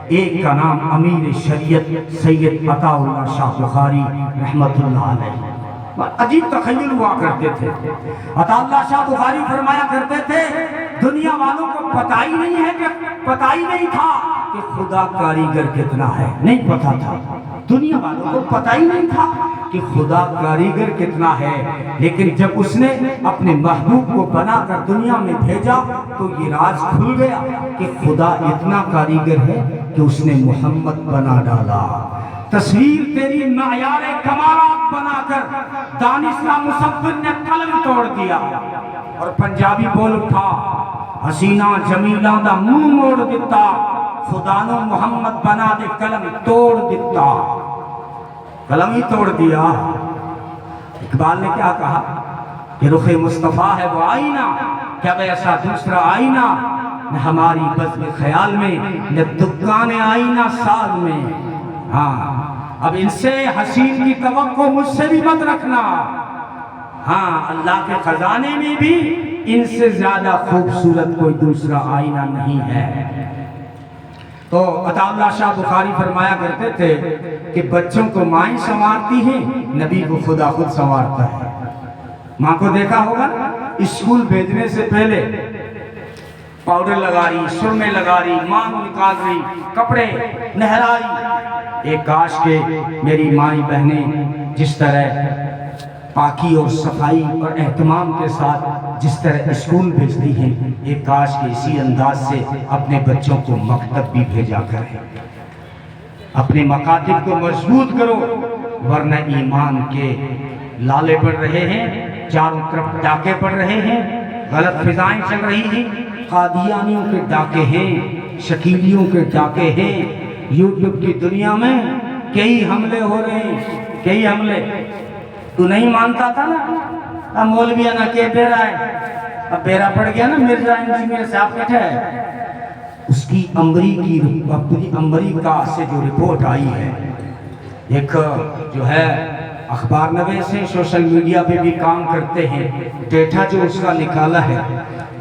C: ایک کا نام امیر شریعت سید عطا اللہ شاہ بخاری رحمت اللہ علیہ۔ عجیب تخیل ہوا کرتے تھے۔ عطا اللہ شاہ بخاری فرمایا کرتے تھے دنیا والوں کو پتہ ہی نہیں تھا کہ خدا کاریگر کتنا ہے، نہیں پتا تھا۔ دنیا والوں کو پتہ ہی نہیں تھا کہ خدا کاریگر کتنا ہے، لیکن جب اس نے اپنے محبوب کو بنا کر دنیا میں بھیجا تو یہ راز کھل گیا کہ خدا اتنا کاریگر ہے کہ اس نے محمد بنا ڈالا۔ تصویر تیری معیار کمالات بنا کر دانشورہ مصور نے قلم توڑ دیا، اور پنجابی بول اٹھا حسینہ جمیلہ دا منہ موڑ دیتا، خدا نو محمد بنا دے قلم توڑ دیتا۔ قلم ہی توڑ دیا۔ اقبال نے کیا کہا کہ رخ مصطفیٰ ہے وہ آئینہ، کیا ایسا دوسرا آئینہ نہ ہماری بزم خیال میں، نہ دکان آئینہ سال میں۔ ہاں اب ان سے حسین کی توقع مجھ سے بھی مت رکھنا۔ ہاں اللہ کے خزانے میں بھی ان سے زیادہ خوبصورت کوئی دوسرا آئینہ نہیں ہے۔ تو عطا اللہ شاہ بخاری فرمایا کرتے تھے کہ بچوں کو مائیں سنوارتی ہیں، نبی کو خدا خود سنوارتا ہے۔ ماں کو دیکھا ہوگا اسکول بھیجنے سے پہلے پاؤڈر لگا رہی، سرمے لگا رہی، مانگ نکال رہی، کپڑے نہرائی۔ ایک کاش کہ میری مائیں بہنیں جس طرح پاکی اور صفائی اور اہتمام کے ساتھ جس طرح اسکول بھیجتی ہیں، ایک کاش کہ اسی انداز سے اپنے بچوں کو مکتب بھی بھیجا کریں۔ اپنے مکاتب کو مضبوط کرو، ورنہ ایمان کے لالے پڑ رہے ہیں، چاروں طرف ڈاکے پڑ رہے ہیں، غلط فضائیں چل رہی ہیں، قادیانیوں کے ڈاکے ہیں، شکیلیوں کے ڈاکے ہیں۔ یوٹیوب کی دنیا میں کئی حملے ہو رہے ہیں، کئی حملے۔ تو نہیں مانتا تھا نا، اب مولویہ نہ کہ بیرا ہے، اب بیرا پڑ گیا نا، مرزا انجینئر صاحب بیٹھا ہے۔ اس کی امریکہ سے جو رپورٹ آئی ہے، ایک جو ہے اخبار نویس ہیں، سوشل میڈیا پہ بھی کام کرتے ہیں، ڈیٹا جو اس کا نکالا ہے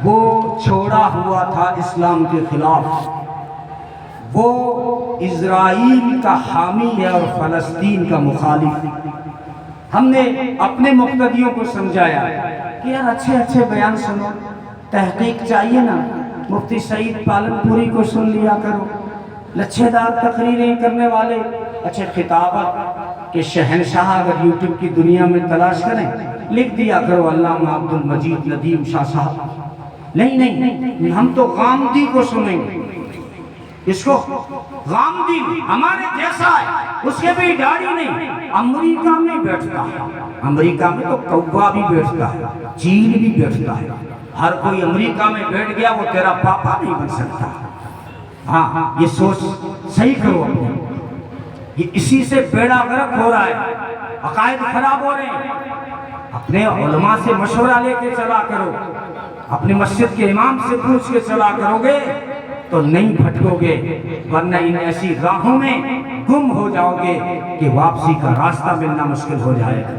C: وہ چھوڑا ہوا تھا اسلام کے خلاف۔ وہ اسرائیل کا حامی ہے اور فلسطین کا مخالف۔ ہم نے اپنے مقتدیوں کو سمجھایا کہ یار اچھے بیان سنو، تحقیق چاہیے نا، مفتی سعید پالن پوری کو سن لیا کرو، لچھے دار تقریریں کرنے والے، اچھے خطابت کے شہنشاہ اگر یوٹیوب کی دنیا میں تلاش کریں لکھ دیا کرو علامہ عبد المجید ندیم شاہ صاحب۔ نہیں، ہم تو غامدی کو سنیں گے۔ اس کو غامدی ہمارے جیسا ہے، اس کے بھی داڑھی نہیں، امریکہ میں بیٹھتا ہے، امریکہ میں تو کوا بھی بیٹھتا ہے، چیل بھی بیٹھتا ہے۔ ہر کوئی امریکہ میں بیٹھ گیا وہ تیرا پاپا نہیں بن سکتا۔ ہاں یہ سوچ صحیح کرو اپنی، یہ اسی سے بیڑا غرق ہو رہا ہے، عقائد خراب ہو رہے ہیں۔ اپنے علماء سے مشورہ لے کے چلا کرو، اپنے مسجد کے امام سے پوچھ کے چلا کرو گے تو نہیں بھٹکو گے، ورنہ ان ایسی راہوں میں گم ہو جاؤ گے کہ واپسی کا راستہ ملنا مشکل ہو جائے گا۔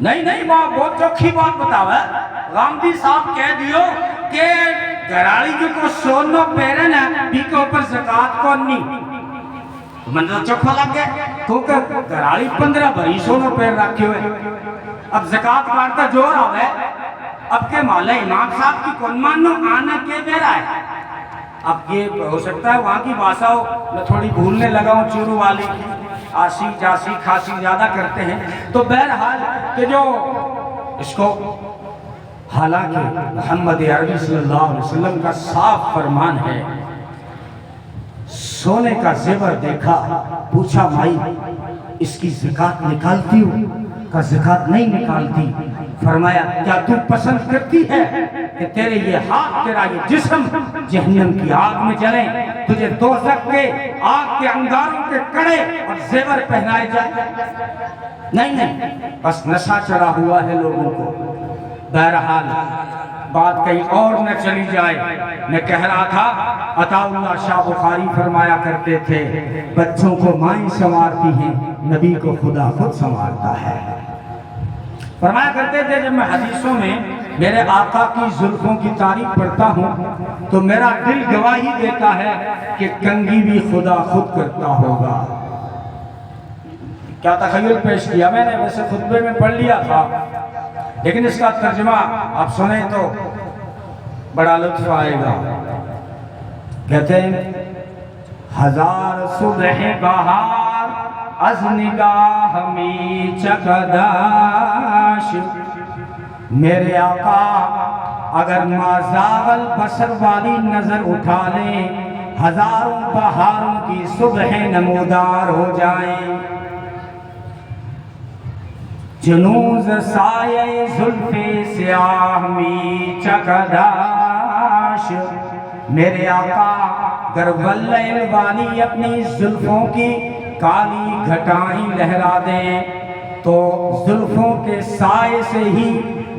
C: نہیں بہت چوکھی بات بتاؤ ہے۔ غامدی صاحب کہہ دیو کہ گراڑی جو کو سونو پیرن ہے بھی کے اوپر زکاة کون نہیں، منظر چوکھا لگ گئے کیونکہ گراڑی 15 بھری سونو پیر رکھے ہوئے، اب زکاة کارتا جوڑ آوے، اب کے مولا امام صاحب کی کون مانو آنا کے دے رہا ہے۔ اب یہ ہو سکتا ہے وہاں کی بھاشا ہو، میں تھوڑی بھولنے لگا ہوں چورو والی کی، آسی جاسی کھاسی زیادہ کرتے ہیں، تو بہرحال کہ جو اس کو حالانکہ محمد عربی صلی اللہ علیہ وسلم کا صاف فرمان ہے، سونے کا زیور دیکھا، پوچھا مائی اس کی زکاة نکالتی ہو؟ کا زکاة نہیں نکالتی۔ فرمایا کیا تو پسند کرتی ہے کہ تیرے یہ ہاتھ تیرا یہ جسم جہنم کی آگ میں جلیں، تجھے دوزخ کے آگ کے انگاروں کے کڑے اور زیور پہنائے جائیں؟ نہیں، بس نشہ چڑھا ہوا ہے لوگوں کو۔ بہرحال بات کہیں اور نہ چلی جائے، میں کہہ رہا تھا عطا اللہ شاہ بخاری فرمایا کرتے تھے بچوں کو مائیں سنوارتی ہیں، نبی کو خدا خود سنوارتا ہے۔ فرمایا کرتے تھے جب میں حدیثوں میں میرے آقا کی زلفوں کی تعریف پڑھتا ہوں تو میرا دل گواہی دیتا ہے کہ کنگھی بھی خدا خود کرتا ہوگا۔ کیا تخیل پیش کیا میں نے، ویسے خطبے میں پڑھ لیا تھا لیکن اس کا ترجمہ آپ سنیں تو بڑا لطف آئے گا۔ کہتے ہیں ہزار صبح بہار از نگاہ می چکداش، میرے آقا اگر مازاغل بسر والی نظر اٹھا لیں ہزاروں بہاروں کی صبح نمودار ہو جائیں۔ جنوز سایہ زلف سیاہ می چکداش، میرے آقا گر واللیل والی اپنی زلفوں کی کالی گھٹائیں لہرا دیں تو زلفوں کے سائے سے ہی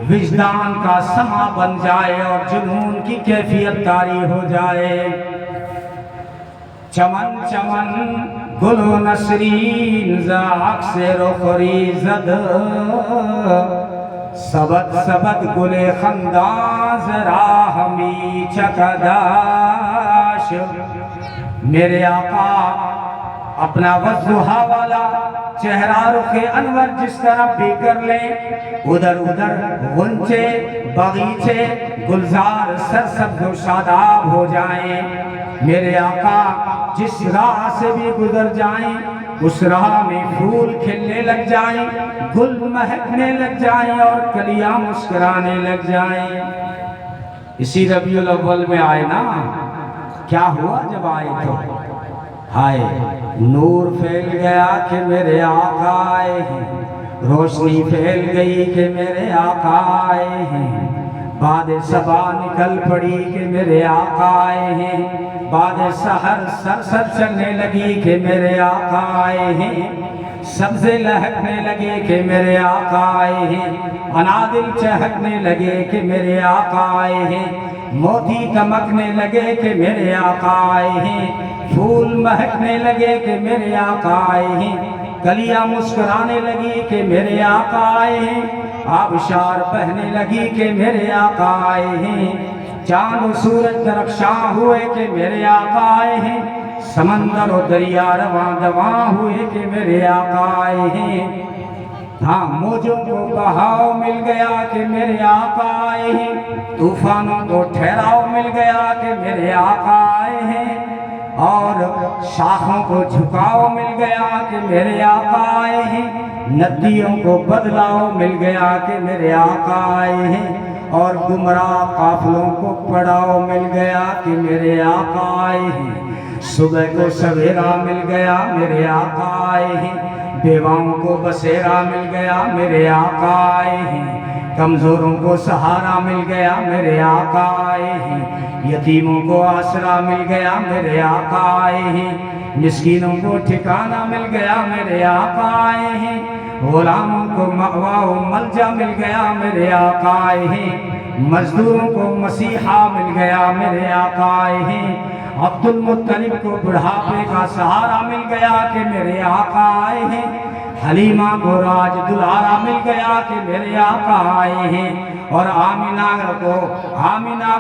C: وجدان کا سما بن جائے اور جنون کی کیفیت طاری ہو جائے۔ چمن چمن گل و نسرین زاق سے رخری زد، سبد سبد گل خنداز راہ می چکداش، میرے آقا اپنا وضحا والا چہرہ رخ انور جس طرح بھی کر لیں، ادھر ادھر غنچے باغیچے گلزار سرسبز و شاداب ہو جائیں۔ میرے آقا جس راہ سے بھی گزر جائیں اس راہ میں پھول کھلنے لگ جائیں، گل مہکنے لگ جائیں اور کلیاں مسکرانے لگ جائیں۔ اسی ربیع الاول میں آئے نا، کیا ہوا جب آئے تو ہائے نور پھیل گیا کہ میرے آقا آئے ہیں، روشنی پھیل گئی کہ میرے آقا آئے ہیں، باد صبا نکل پڑی کہ میرے آقا آئے ہیں، باد سحر سرسر چلنے لگی کہ میرے آقا آئے ہیں، سبزے لہکنے لگے کہ میرے آقا آئے ہیں، انادل چہکنے لگے کہ میرے آقا آئے ہیں، موتی چمکنے لگے کہ میرے آقا آئے ہیں، پھول مہکنے لگے کہ میرے آقا آئے ہیں، کلیاں مسکرانے لگی کہ میرے آقا آئے ہیں، آبشار بہنے لگی کہ میرے آقا آئے ہیں، چاند و سورج درخشاں ہوئے کہ میرے آقا آئے ہیں، سمندر و دریا رواں دواں ہوئے کہ میرے آقا آئے ہیں، ہاں موجوں کو بہاؤ مل گیا کہ میرے آقا آئے ہیں، طوفانوں کو ٹھہراؤ مل گیا کہ میرے آقا آئے ہیں، اور شاخوں کو جھکاؤ مل گیا کہ میرے آقا آئے ہیں، ندیوں کو بدلاؤ مل گیا کہ میرے آقا آئے ہیں، اور گمراہ قافلوں کو پڑاؤ مل گیا کہ میرے آقا آئے ہیں، صبح کو سویرا مل گیا میرے آقا آئے ہیں، بیواؤں کو بسیرا مل گیا میرے آقا آئے ہیں، کمزوروں کو سہارا مل گیا میرے آقا آئے ہیں، یتیموں کو آسرا مل گیا میرے آقا آئے ہیں، مسکینوں کو ٹھکانہ مل گیا میرے آقا آئے ہیں، غلاموں کو مأویٰ و ملجا مل گیا میرے آقا آئے ہیں، مزدوروں کو مسیحا مل گیا میرے آقا آئے ہیں، عبد المطلب کو بڑھاپے کا سہارا مل گیا کہ میرے آقا آئے ہیں، حلیمہ کو راج دلارا مل گیا کہ میرے آقا آئے ہیں، اور آمینہ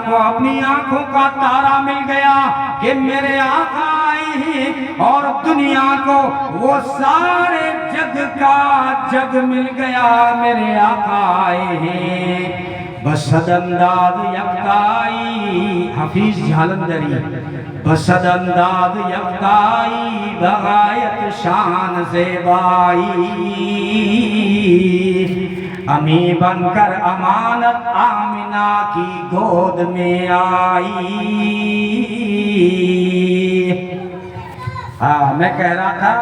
C: کو اپنی آنکھوں کا تارا مل گیا کہ میرے آقا آئے ہیں، اور دنیا کو وہ سارے جگ کا جگ مل گیا میرے آقا آئے ہیں، بسد انداز یکتائی حفیظ جھالندری، بسد انداز یکتائی بغایت شان زیبائی، امی بن کر امانت آمنہ کی گود میں آئی۔ میں کہہ رہا تھا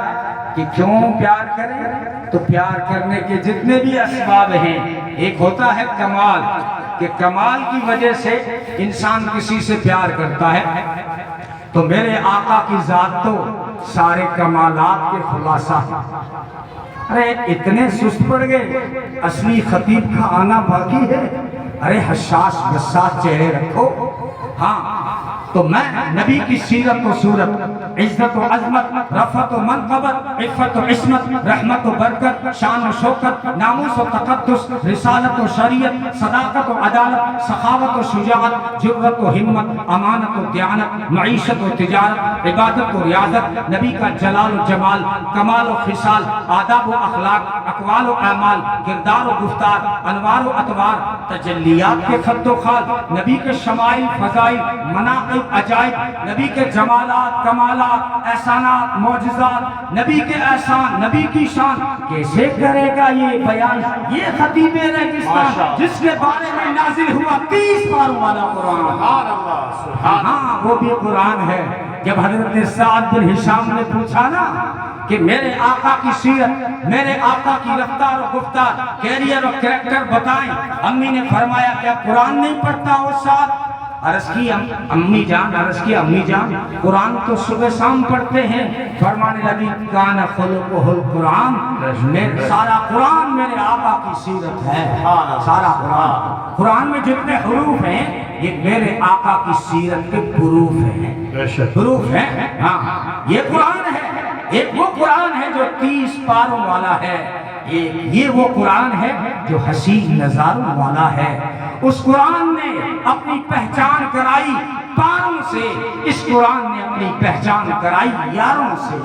C: کہ کیوں پیار کریں، تو پیار کرنے کے جتنے بھی اسباب ہیں، ایک ہوتا ہے کمال، کہ کمال کی وجہ سے انسان کسی سے پیار کرتا ہے، تو میرے آقا کی ذات تو سارے کمالات کے خلاصہ ہے۔ ارے اتنے سست پڑ گئے، اصلی خطیب کا آنا باقی ہے۔ ارے حساس بساس چہرے رکھو۔ ہاں تو میں نبی کی سیرت و صورت، عزت و عظمت، رفعت و منقبت، عفت و عصمت، رحمت و برکت، شان و شوکت، ناموس و تقدس، رسالت و شریعت، صداقت و عدالت، سخاوت و شجاعت، جرأت و ہمت، امانت و دیانت، معیشت و تجارت، عبادت و ریاضت، نبی کا جلال و جمال، کمال و خصال، آداب و اخلاق، اقوال و اعمال، کردار و گفتار، انوار و اطوار، تجلیات کے خط و خال، نبی کے شمائل، فضائل، مناقب، عجائب، نبی کے جمالات، کمالات، احسانات، معجزات، نبی کے احسان، نبی کی شان، کیسے کرے گا یہ بیان یہ خطیب ریگستان جس کے بارے میں نازل ہوا 30 پاروں والا قرآن؟ ہاں وہ بھی قرآن ہے۔ جب حضرت سعد بن ہشام نے پوچھا نا کہ میرے آقا کی سیرت، میرے آقا کی رفتار و گفتار، کیریئر و کریکٹر بتائیں، امی نے فرمایا کیا قرآن نہیں پڑھتا وہ ساتھ؟ عرض کی امی جان قرآن تو صبح شام پڑھتے ہیں۔ فرمانے لگی کان خلقہ القرآن، سارا قرآن میرے آقا کی سیرت ہے۔ سارا قرآن میں جتنے حروف ہیں یہ میرے آقا کی سیرت کے حروف ہیں، حروف ہیں۔ ہاں یہ قرآن ہے، ایک وہ قرآن ہے جو 30 پاروں والا ہے، یہ وہ قرآن ہے جو حسین نظاروں والا ہے۔ اس قرآن نے اپنی پہچان کرائی پاروں سے، اس قرآن نے اپنی پہچان کرائی یاروں سے۔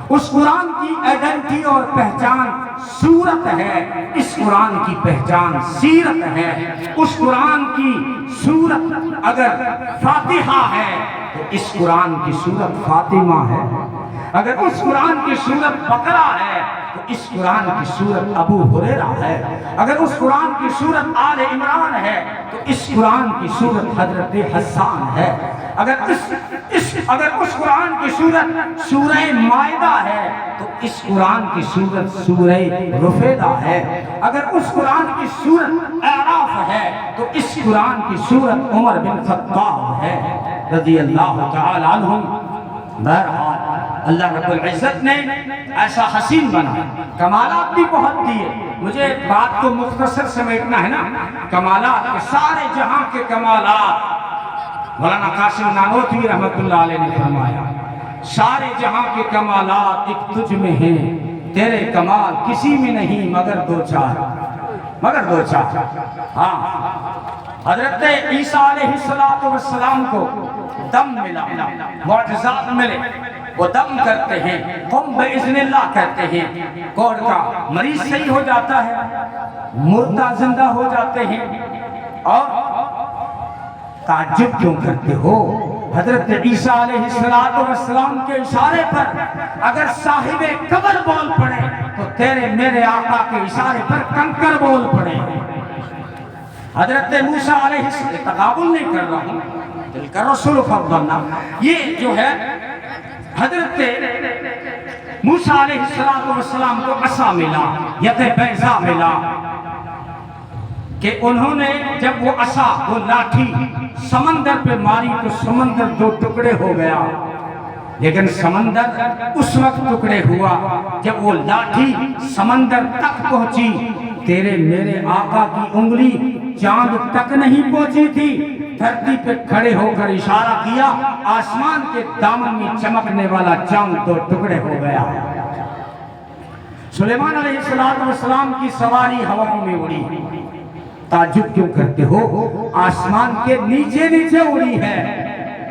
C: اس قرآن کی ایڈنٹی اور پہچان صورت ہے، اس قرآن کی پہچان سیرت ہے۔ اس قرآن کی صورت اگر فاتحہ ہے تو اس قرآن کی صورت فاطمہ ہے، اگر اس قرآن کی صورت بقرہ ہے تو اس قرآن کی صورت ابو ہریرہ ہے، اگر اس قرآن کی صورت آل عمران ہے تو اس قرآن کی صورت حضرت حسان ہے، اگر اس قرآن کی صورت سورہ مائدہ ہے تو اس قرآن کی صورت سورہ رفیدہ ہے، اگر اس قرآن کی صورت اعراف ہے تو اس قرآن کی صورت عمر بن خطاب ہے رضی اللہ تعالی عنہم۔ بہرحال اللہ رب العزت نے ایسا حسین بنا، کمالات بھی بہت دیے۔ مجھے بات کو مختصر سمیٹنا ہے نا، کمالات کے سارے جہاں کے کمالات، مولانا قاسم نانوتوی رحمت اللہ علیہ نے فرمایا سارے جہاں کے کمالات ایک تجھ میں ہیں، تیرے کمال کسی میں نہیں مگر دو چار۔ ہاں حضرت عیسیٰ علیہ السلام کو دم ملا، معجزات ملے، وہ دم کرتے ہیں، قم بِإِذْنِ اللہ کہتے ہیں، کوڑ کا مریض صحیح ہو جاتا ہے، مردہ زندہ ہو جاتے ہیں۔ اور تعجب کیوں کرتے ہو؟ حضرت عیسیٰ علیہ السلام کے اشارے پر اگر صاحب قبر بول پڑے تو تیرے میرے آقا کے اشارے پر کنکر بول پڑے۔ حضرت موسیٰ علیہ السلام، تقابل نہیں کر رہا ہوں، دل کا رسول فضلنا، یہ جو ہے حضرت موسیٰ علیہ السلام کو عصا ملا، ید بیضا ملا، کہ انہوں نے جب وہ عصا، وہ لاٹھی سمندر پہ ماری تو سمندر 2 ٹکڑے ہو گیا، لیکن سمندر اس وقت ٹکڑے ہوا جب وہ لاٹھی سمندر تک پہنچی۔ تیرے میرے آقا کی انگلی چاند تک نہیں پہنچی تھی، دھرتی پہ کھڑے ہو کر اشارہ کیا، آسمان کے دامن میں چمکنے والا چاند 2 ٹکڑے ہو گیا۔ سلیمان علیہ السلام کی سواری ہواؤں میں اڑی، تعجب کیوں کرتے ہو؟ آسمان کے نیچے اڑی ہے،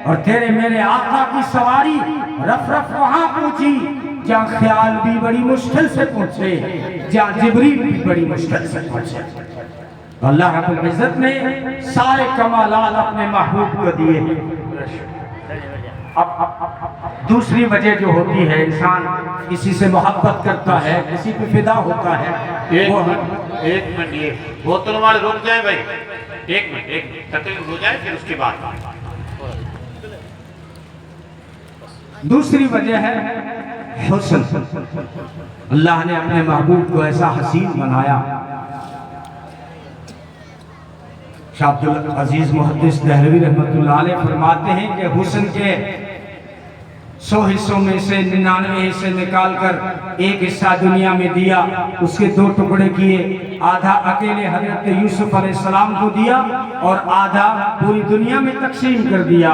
C: اور تیرے میرے آقا کی سواری رف وہاں پہنچی جہاں خیال بھی بڑی مشکل سے پہنچے، جہاں جبریل بھی بڑی مشکل سے پہنچے۔ اللہ رب العزت نے سارے کمالات اپنے محبوب کو دیے۔ اب دوسری وجہ جو ہوتی ہے، انسان کسی سے محبت کرتا ہے، کسی پہ فدا ہوتا ہے۔
B: ایک منٹ یہ بوتل والے رک جائیں بھائی، ایک منٹ تقریر ہو جائے پھر اس کے بعد۔
C: دوسری وجہ ہے حسن. اللہ نے اپنے محبوب کو ایسا حسین بنایا. شاہ عبدالعزیز محدث دہلوی رحمۃ اللہ علیہ فرماتے ہیں کہ حسن کے 100 حصوں میں سے 99 حصے نکال کر ایک حصہ دنیا میں دیا, اس کے 2 ٹکڑے کیے, آدھا اکیلے حضرت یوسف علیہ السلام کو دیا اور آدھا پوری دنیا میں تقسیم کر دیا.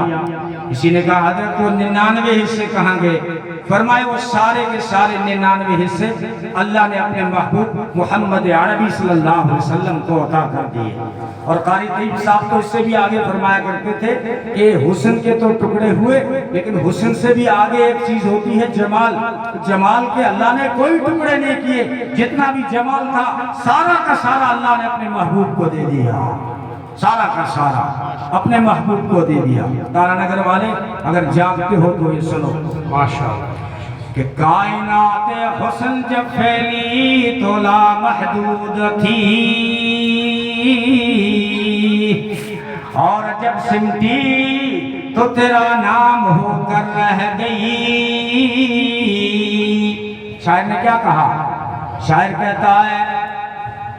C: کسی نے کہا حضرت وہ 99 حصے کہاں گئے؟ فرمائے وہ سارے کے سارے 99 حصے اللہ نے اپنے محبوب محمد عربی صلی اللہ علیہ وسلم کو عطا کر دیے. اور قاری طیب صاحب تو اس سے بھی آگے فرمایا کرتے تھے کہ حسن کے تو ٹکڑے ہوئے, لیکن حسن سے بھی آگے ایک چیز ہوتی ہے جمال. جمال کے اللہ نے کوئی ٹکڑے نہیں کیے, جتنا بھی جمال تھا سارا کا سارا اللہ نے اپنے محبوب کو دے دیا. سارا کا سارا اپنے محبوب کو دے دیا. تارا نگر والے اگر جاگتے ہو تو یہ سنو ماشاءاللہ کہ کائنات حسن جب پھیلی تو لامحدود تھی, اور جب سمٹی تو تیرا نام ہو کر رہ گئی. شاعر نے کیا کہا؟ شاعر کہتا ہے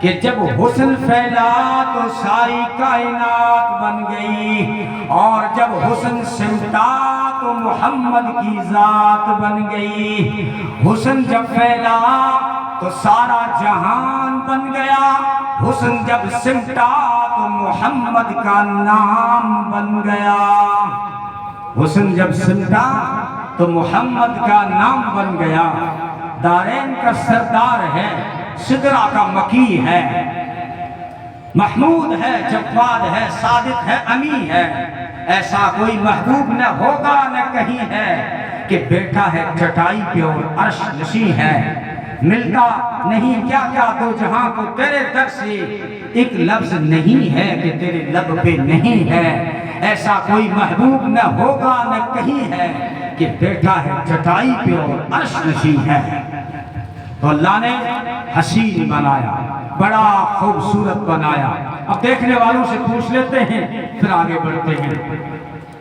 C: کہ جب حسن پھیلا تو ساری کائنات بن گئی, اور جب حسن سمٹا تو محمد کی ذات بن گئی. حسن جب پھیلا تو سارا جہان بن گیا, حسن جب سمٹا تو محمد کا نام بن گیا. حسن جب سمٹا تو محمد کا نام بن گیا. دارین کا سردار ہے, سدرا کا مکی ہے, محمود ہے, جواد ہے, صادق ہے, امی ہے. ایسا کوئی محبوب نہ ہوگا نہ کہیں ہے کہ بیٹھا ہے چٹائی پہ اور عرش نشیں ہے. ملتا نہیں کیا کیا دو جہاں کو تیرے در سے, ایک لفظ نہیں ہے کہ تیرے لب پہ نہیں ہے. ایسا کوئی محبوب نہ ہوگا نہ کہیں ہے کہ بیٹھا ہے چٹائی پہ اور عرش نشیں ہے. تو اللہ نے حسین بنایا, بڑا خوبصورت بنایا. اب دیکھنے والوں سے پوچھ لیتے ہیں پھر آگے بڑھتے ہیں.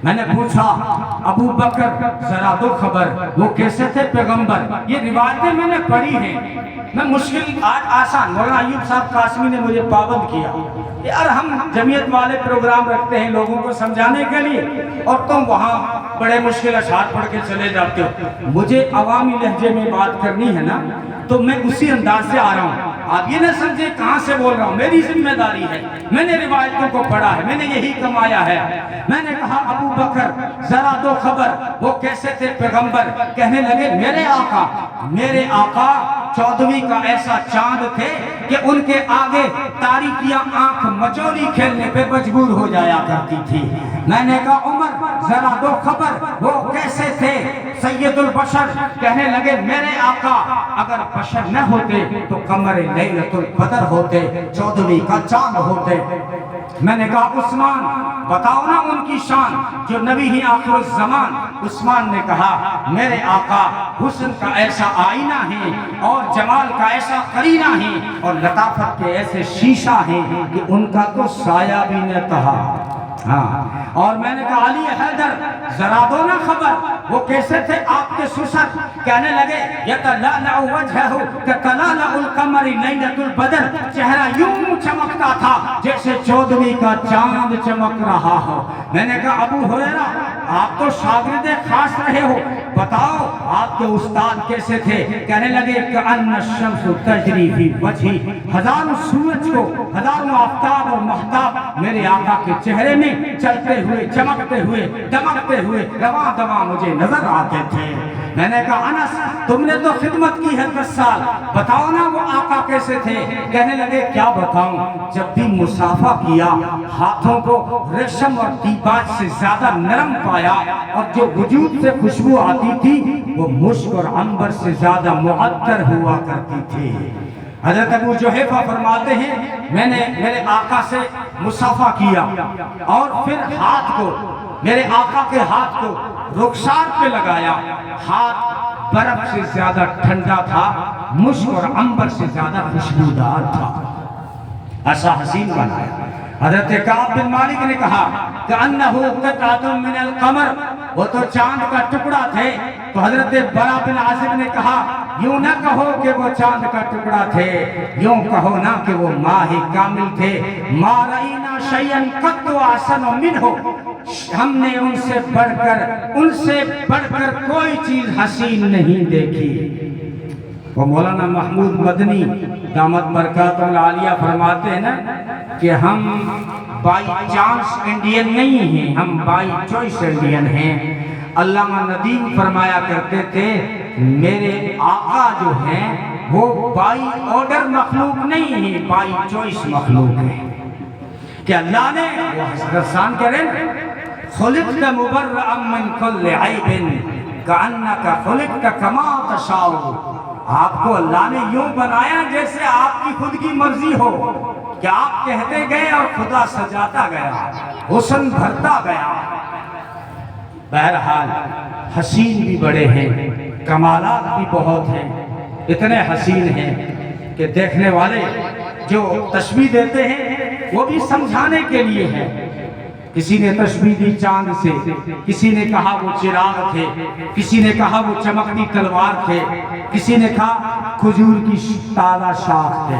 C: میں نے پوچھا ابو بکر ذرا دو خبر, وہ کیسے تھے پیغمبر؟ یہ روایتیں میں نے پڑھی ہیں. میں مشکل آسان, مولانا ایوب صاحب قاسمی نے مجھے پابند کیا یار ہم جمعیت والے پروگرام رکھتے ہیں لوگوں کو سمجھانے کے لیے, اور تم وہاں بڑے مشکل اشعار پڑھ کے چلے جاتے ہو. مجھے عوامی لہجے میں بات کرنی ہے نا, تو میں اسی انداز سے آ رہا ہوں. آپ یہ نہ سمجھے کہاں سے بول رہا ہوں, میری ذمہ داری ہے, میں نے روایتوں کو پڑھا ہے, میں نے یہی کمایا ہے. میں نے کہا ابو بکر ذرا دو خبر, وہ کیسے تھے پیغمبر؟ کہنے لگے میرے آقا 14ویں کا ایسا چاند تھے کہ ان کے آگے تاریکیاں آنکھ مچولی کھیلنے پہ مجبور ہو جایا کرتی تھی. میں نے کہا عمر ذرا دو خبر, وہ کیسے تھے سید البشر؟ کہنے لگے میرے آقا اگر بشر نہ ہوتے تو قمر لیلۃ البدر ہوتے, 14ویں کا چاند ہوتے. میں نے کہا عثمان بتاؤ نا ان کی شان, جو نبی ہی آخر الزمان. عثمان نے کہا میرے آقا حسن کا ایسا آئینہ ہے, اور جمال کا ایسا قرینہ ہے, اور لطافت کے ایسے شیشہ ہیں کہ ان کا تو سایہ بھی نہ تہا. ہاں, اور میں نے کہا علی حیدر ذرا دو نا خبر, وہ کیسے تھے آپ کے سسر؟ کہنے لگے یتلالع وجہہ کتلالع القمر لیلۃ البدر, چہرہ یوں چمکتا تھا جیسے 14ویں کا چاند چمک رہا ہو. میں نے کہا ابو ہریرہ آپ تو شاگرد خاص رہے ہو, بتاؤ آپ کے استاد کیسے تھے؟ کہنے لگے کأن الشمس تجری فی وجہی, ہزاروں سورج کو, ہزاروں آفتاب اور مہتاب میرے آقا کے چہرے میں چلتے ہوئے, چمکتے ہوئے, دمکتے ہوئے رواں دواں مجھے نظر آتے تھے. میں نے کہا انس تم نے تو خدمت کی ہے 10 سال, بتاؤ نا وہ آقا کیسے تھے؟ کہنے لگے کیا بتاؤں, جب بھی مصافحہ کیا ہاتھوں کو ریشم اور دیباج سے زیادہ نرم پایا, اور جو وجود سے خوشبو آتی تھی وہ مشک اور عنبر سے زیادہ معطر ہوا کرتی تھی. حضرت ابو جحیفہ فرماتے ہیں میں نے میرے آقا سے مصافحہ کیا, اور پھر ہاتھ کو, میرے آقا کے ہاتھ کو رخسار پہ لگایا. ہاتھ برف سے زیادہ ٹھنڈا تھا, مشک اور عنبر سے زیادہ خوشبودار تھا. ایسا حسین بنایا. حضرت کعب بن مالک نے کہا کہ انہو قطعۃ من القمر, وہ تو چاند کا ٹکڑا تھے۔ تو حضرت برا بن عازب نے کہا یوں نہ کہو کہ وہ چاند کا ٹکڑا تھے، یوں کہو نا کہ وہ ماہ کامل تھے۔ ما رأینا شیئا قط احسن منہ، ہم نے ان سے بڑھ کر کوئی چیز حسین نہیں دیکھی۔ وہ مولانا محمود مدنی دامت برکاتہ العالیہ فرماتے ہیں نا کہ ہم بائی چانس انڈین نہیں ہیں، ہم بائی چوائس انڈین ہیں۔ علامہ ندیم فرمایا کرتے تھے میرے آقا جو ہیں وہ بائی آرڈر مخلوق نہیں ہیں، بائی چوائس مخلوق ہیں۔ کہ اللہ نے وہ حضرت شان کہہ رہے ہیں خلقت مبرئا من کل عیب کأنک خلقت کما تشاء، آپ کو اللہ نے یوں بنایا جیسے آپ کی خود کی مرضی ہو، کہ آپ کہتے گئے اور خدا سجاتا گیا، حسن بھرتا گیا۔ بہرحال حسین بھی بڑے ہیں، کمالات بھی بہت ہیں، اتنے حسین ہیں کہ دیکھنے والے جو تشبیہ دیتے ہیں وہ بھی سمجھانے کے لیے ہے۔ کسی نے تشبیہ دی چاند سے، کسی نے کہا وہ چراغ تھے، کسی نے کہا وہ چمکتی تلوار تھے، کسی نے کہا کھجور کی تازہ شاخ تھے۔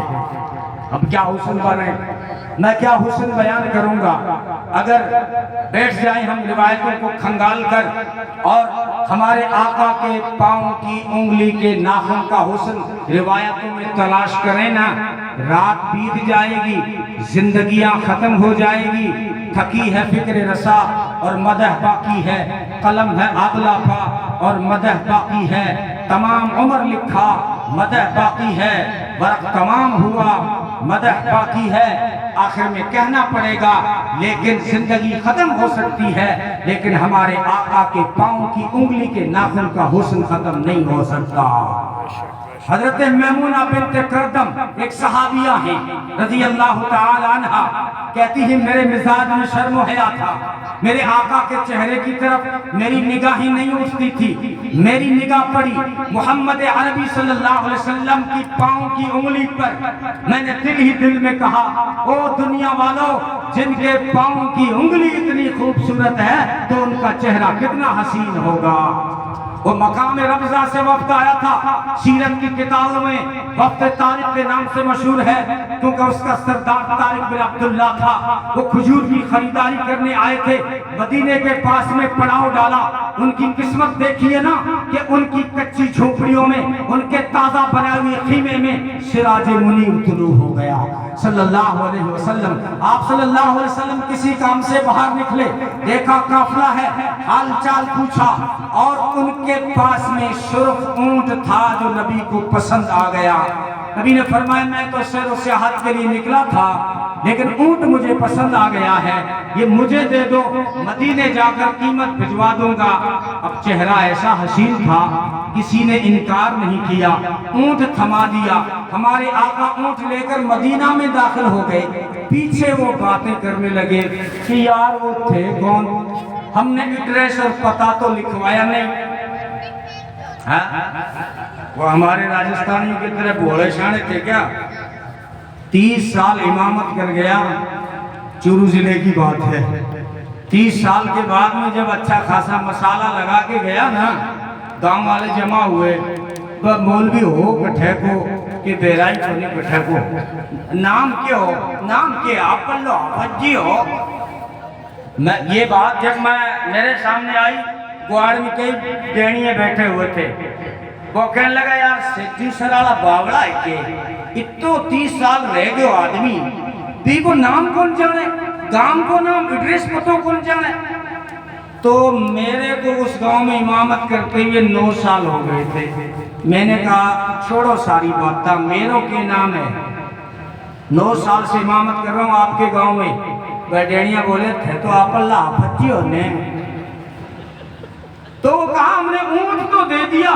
C: اب کیا حسن بنے، میں کیا حسن بیان کروں گا، اگر بیٹھ جائیں ہم روایتوں کو کھنگال کر اور ہمارے آقا کے پاؤں کی انگلی کے ناخن کا حسن روایتوں میں تلاش کریں نا، رات بیت جائے گی، زندگیاں ختم ہو جائے گی، تھکی ہے فکر رسا اور مدح باقی ہے، قلم ہے آگلا پا اور مدح باقی ہے، تمام عمر لکھا مدح باقی ہے، ورق تمام ہوا مدح باقی ہے، آخر میں کہنا پڑے گا لیکن زندگی ختم ہو سکتی ہے، لیکن ہمارے آقا کے پاؤں کی انگلی کے ناخن کا حسن ختم نہیں ہو سکتا۔ حضرت میمونہ بنت کردم ایک صحابیہ ہیں رضی اللہ تعالی عنہ، کہتی ہیں میرے مزاج میں شرم و حیا تھا، میرے آقا کے چہرے کی طرف میری نگاہ ہی نہیں اٹھتی تھی، میری نگاہ پڑی محمد عربی صلی اللہ علیہ وسلم کی پاؤں کی انگلی پر، میں نے دل ہی دل میں کہا او دنیا والو، جن کے پاؤں کی انگلی اتنی خوبصورت ہے تو ان کا چہرہ کتنا حسین ہوگا۔ وہ مقام ربضہ سے وفد آیا تھا، سیرت کی کتابوں میں وفد طارق کے نام سے مشہور ہے کیونکہ اس کا سردار طارق بن عبداللہ تھا۔ وہ کھجور کی خریداری کرنے آئے تھے، مدینے کے پاس میں پڑاؤ ڈالا، ان کی قسمت دیکھیے نا کہ ان کی کچی جھوپڑیوں میں، ان کے تازہ بنائے ہوئے خیمے میں سراج منیر طلوع ہو گیا صلی اللہ علیہ وسلم۔ آپ صلی اللہ علیہ وسلم کسی کام سے باہر نکلے، دیکھا قافلہ ہے، حال چال پوچھا اور ان کے پاس میں شرف اونٹ تھا جو نبی کو پسند آ گیا۔ نبی نے فرمایا میں تو سیر و سیاحت کے لیے نکلا تھا لیکن اونٹ مجھے پسند آ گیا ہے، یہ مجھے دے دو، مدینے جا کر قیمت بھجوا دوں گا۔ اب چہرہ ایسا حسین تھا کسی نے انکار نہیں کیا، اونٹ تھما دیا، ہمارے آقا اونٹ لے کر مدینہ میں داخل ہو گئے۔ پیچھے وہ باتیں کرنے لگے کہ یار وہ تھے کون، ہم نے ایڈریس اور پتہ تو لکھوایا نہیں۔ وہ ہمارے راجستھانیوں کی طرح بھولے شانے تھے کیا؟ 30 سال امامت کر گیا، چورو ضلع کی بات ہے۔ 30 سال کے بعد میں جب اچھا خاصا مسالہ لگا کے گیا نا، گاؤں والے جمع ہوئے، مولوی ہو کٹھے کو کہ بیرائی چھوڑی کٹھے کو، نام کیا ہو، نام کیا آپ پلو آفت جی ہو۔ یہ بات جب میرے سامنے آئی، گوار میں کئی ڈینیے بیٹھے ہوئے تھے، وہ کہنے لگا یار سیدھی سرالہ باوڑا ہے کہ اتو 30 سال رہ گئے آدمی، بھی کو نام کون جانے، گام کو نام ایڈریس پتوں کون جانے۔ تو میرے کو اس گاؤں میں امامت کرتے ہوئے 9 سال ہو گئے تھے۔ میں نے کہا چھوڑو ساری بات، میروں کے نام ہے، 9 سال سے امامت کر رہا ہوں آپ کے گاؤں میں۔ بیڈینیاں بولے تھے تو آپ اللہ حافظ جی ہونے، تو کہا ہم نے اونٹ تو دے دیا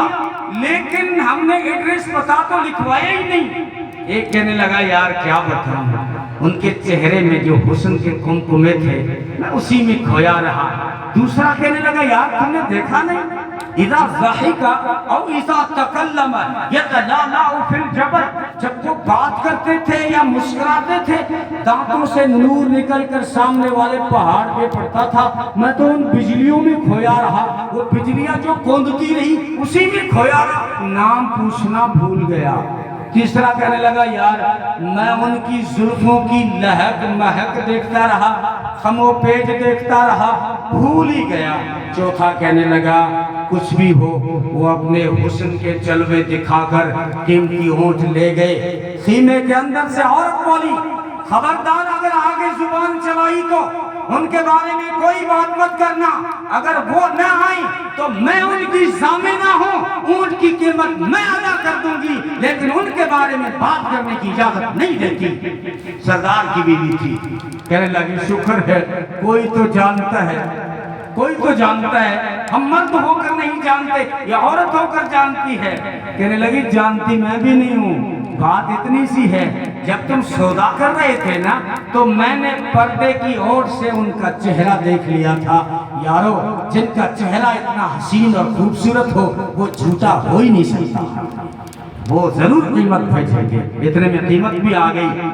C: لیکن ہم نے ایڈریس پتہ تو لکھوایا ہی نہیں۔ ایک کہنے لگا یار کیا بتاؤں، ان کے چہرے میں جو حسن کے کمکمے تھے میں اسی میں کھویا رہا۔ دوسرا کہنے لگا یار تم نے دیکھا نہیں اذا ضحک او اذا تکلم یتلالا فی الجبل، جب وہ بات کرتے تھے یا مسکراتے تھے دانتوں سے نور نکل کر سامنے والے پہاڑ پہ پڑتا تھا، میں تو ان بجلیوں میں کھویا رہا، وہ بجلیاں جو کوندتی رہی اسی میں کھویا رہا، نام پوچھنا بھول گیا۔ تیسرا کہنے لگا یار میں ان کی زلفوں کی لہک مہک دیکھتا رہا، خم و پیج دیکھتا رہا، بھول ہی گیا۔ چوتھا کہنے لگا کچھ بھی ہو وہ اپنے حسن کے جلوے دکھا کر قیمتی اونٹ لے گئے۔ خیمے کے اندر سے عورت بولی خبردار اگر آگے زبان چلائی تو ان کے بارے میں کوئی بات مت کرنا، اگر وہ نہ آئیں تو میں ان کی ضامنہ ہوں، اونٹ کی قیمت میں ادا کر دوں گی، لیکن ان کے بارے میں بات کرنے کی اجازت نہیں دیتی۔ سردار کی بیوی تھی، کہنے لگی شکر ہے کوئی تو جانتا ہے، کوئی تو جانتا ہے، ہم مرد ہو کر نہیں جانتے یا عورت ہو کر جانتی ہے۔ کہنے لگی جانتی میں بھی نہیں ہوں، بات اتنی سی ہے جب تم سودا کر رہے تھے نا تو میں نے پردے کی اوٹ سے ان کا چہرہ دیکھ لیا تھا۔ یارو جن کا چہرہ اتنا حسین اور خوبصورت ہو وہ جھوٹا ہو ہی نہیں سکتا، وہ ضرور قیمت بھیجیں گے۔ اتنے میں قیمت بھی آ گئی،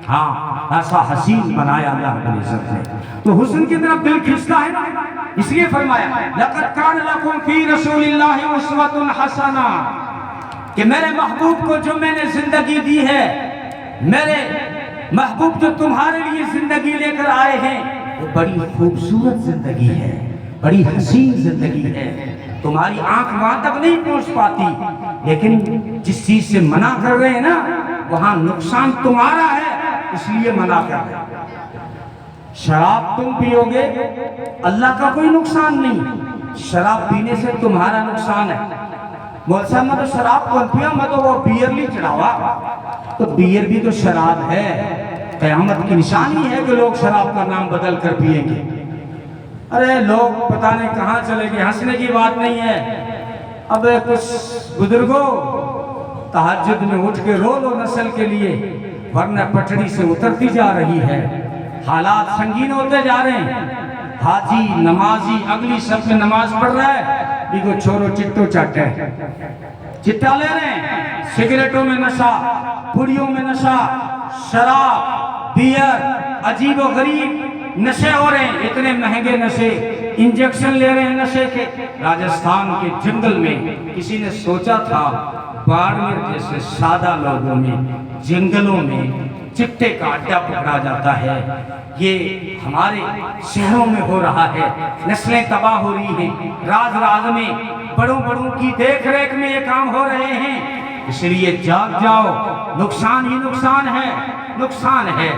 C: ہاں ایسا حسین بنایا اللہ رب العزت نے۔ تو حسن کی طرف دل کھنچتا ہے نا، اس لیے فرمایا لَقَدْ كَانَ لَكُمْ فِي رَسُولِ اللَّهِ أُسْوَةٌ حَسَنَةٌ، کہ میرے محبوب کو جو میں نے زندگی دی ہے، میرے محبوب جو تمہارے لیے زندگی لے کر آئے ہیں وہ بڑی خوبصورت زندگی ہے، بڑی حسین زندگی ہے، تمہاری آنکھ وہاں تک نہیں پہنچ پاتی، لیکن جس چیز سے منع کر رہے ہیں نا وہاں نقصان تمہارا ہے اس لیے منع کر رہے ہیں۔ شراب تم پیو گے اللہ کا کوئی نقصان نہیں، شراب پینے سے تمہارا نقصان ہے۔ مول صاحب میں تو شراب کون پیا، میں تو وہ بیئر لی چڑھاوا، تو بیئر بھی تو شراب ہے، قیامت کی نشانی ہے کہ لوگ شراب کا نام بدل کر پئیں گے۔ ارے لوگ پتہ نہیں کہاں چلے گئے، ہنسنے کی بات نہیں ہے۔ اب کچھ بزرگوں تہجد میں اٹھ کے رو لو نسل کے لیے، ورنہ پٹڑی سے اترتی جا رہی ہے، حالات سنگین ہوتے جا رہے ہیں۔ حاجی نمازی اگلی صف میں نماز پڑھ رہا ہے، دیکھو چھوڑو چٹو چاٹے چٹا لے رہے ہیں، سگریٹوں میں نشہ، پھڑیوں میں نشہ، شراب، بیئر، عجیب و غریب نشے ہو رہے ہیں، اتنے مہنگے نشے، انجیکشن لے رہے ہیں نشے کے۔ راجستھان کے جنگل میں کسی نے سوچا تھا باڑمیر جیسے سادہ لوگوں میں جنگلوں میں چٹے کا اڈا پکڑا جاتا ہے، یہ ہمارے شہروں میں ہو رہا ہے، نسلیں تباہ ہو رہی ہیں، راز راز میں بڑوں بڑوں کی دیکھ ریکھ میں یہ کام ہو رہے ہیں، اس لیے جاگ جاؤ، نقصان ہی نقصان ہے، نقصان ہے،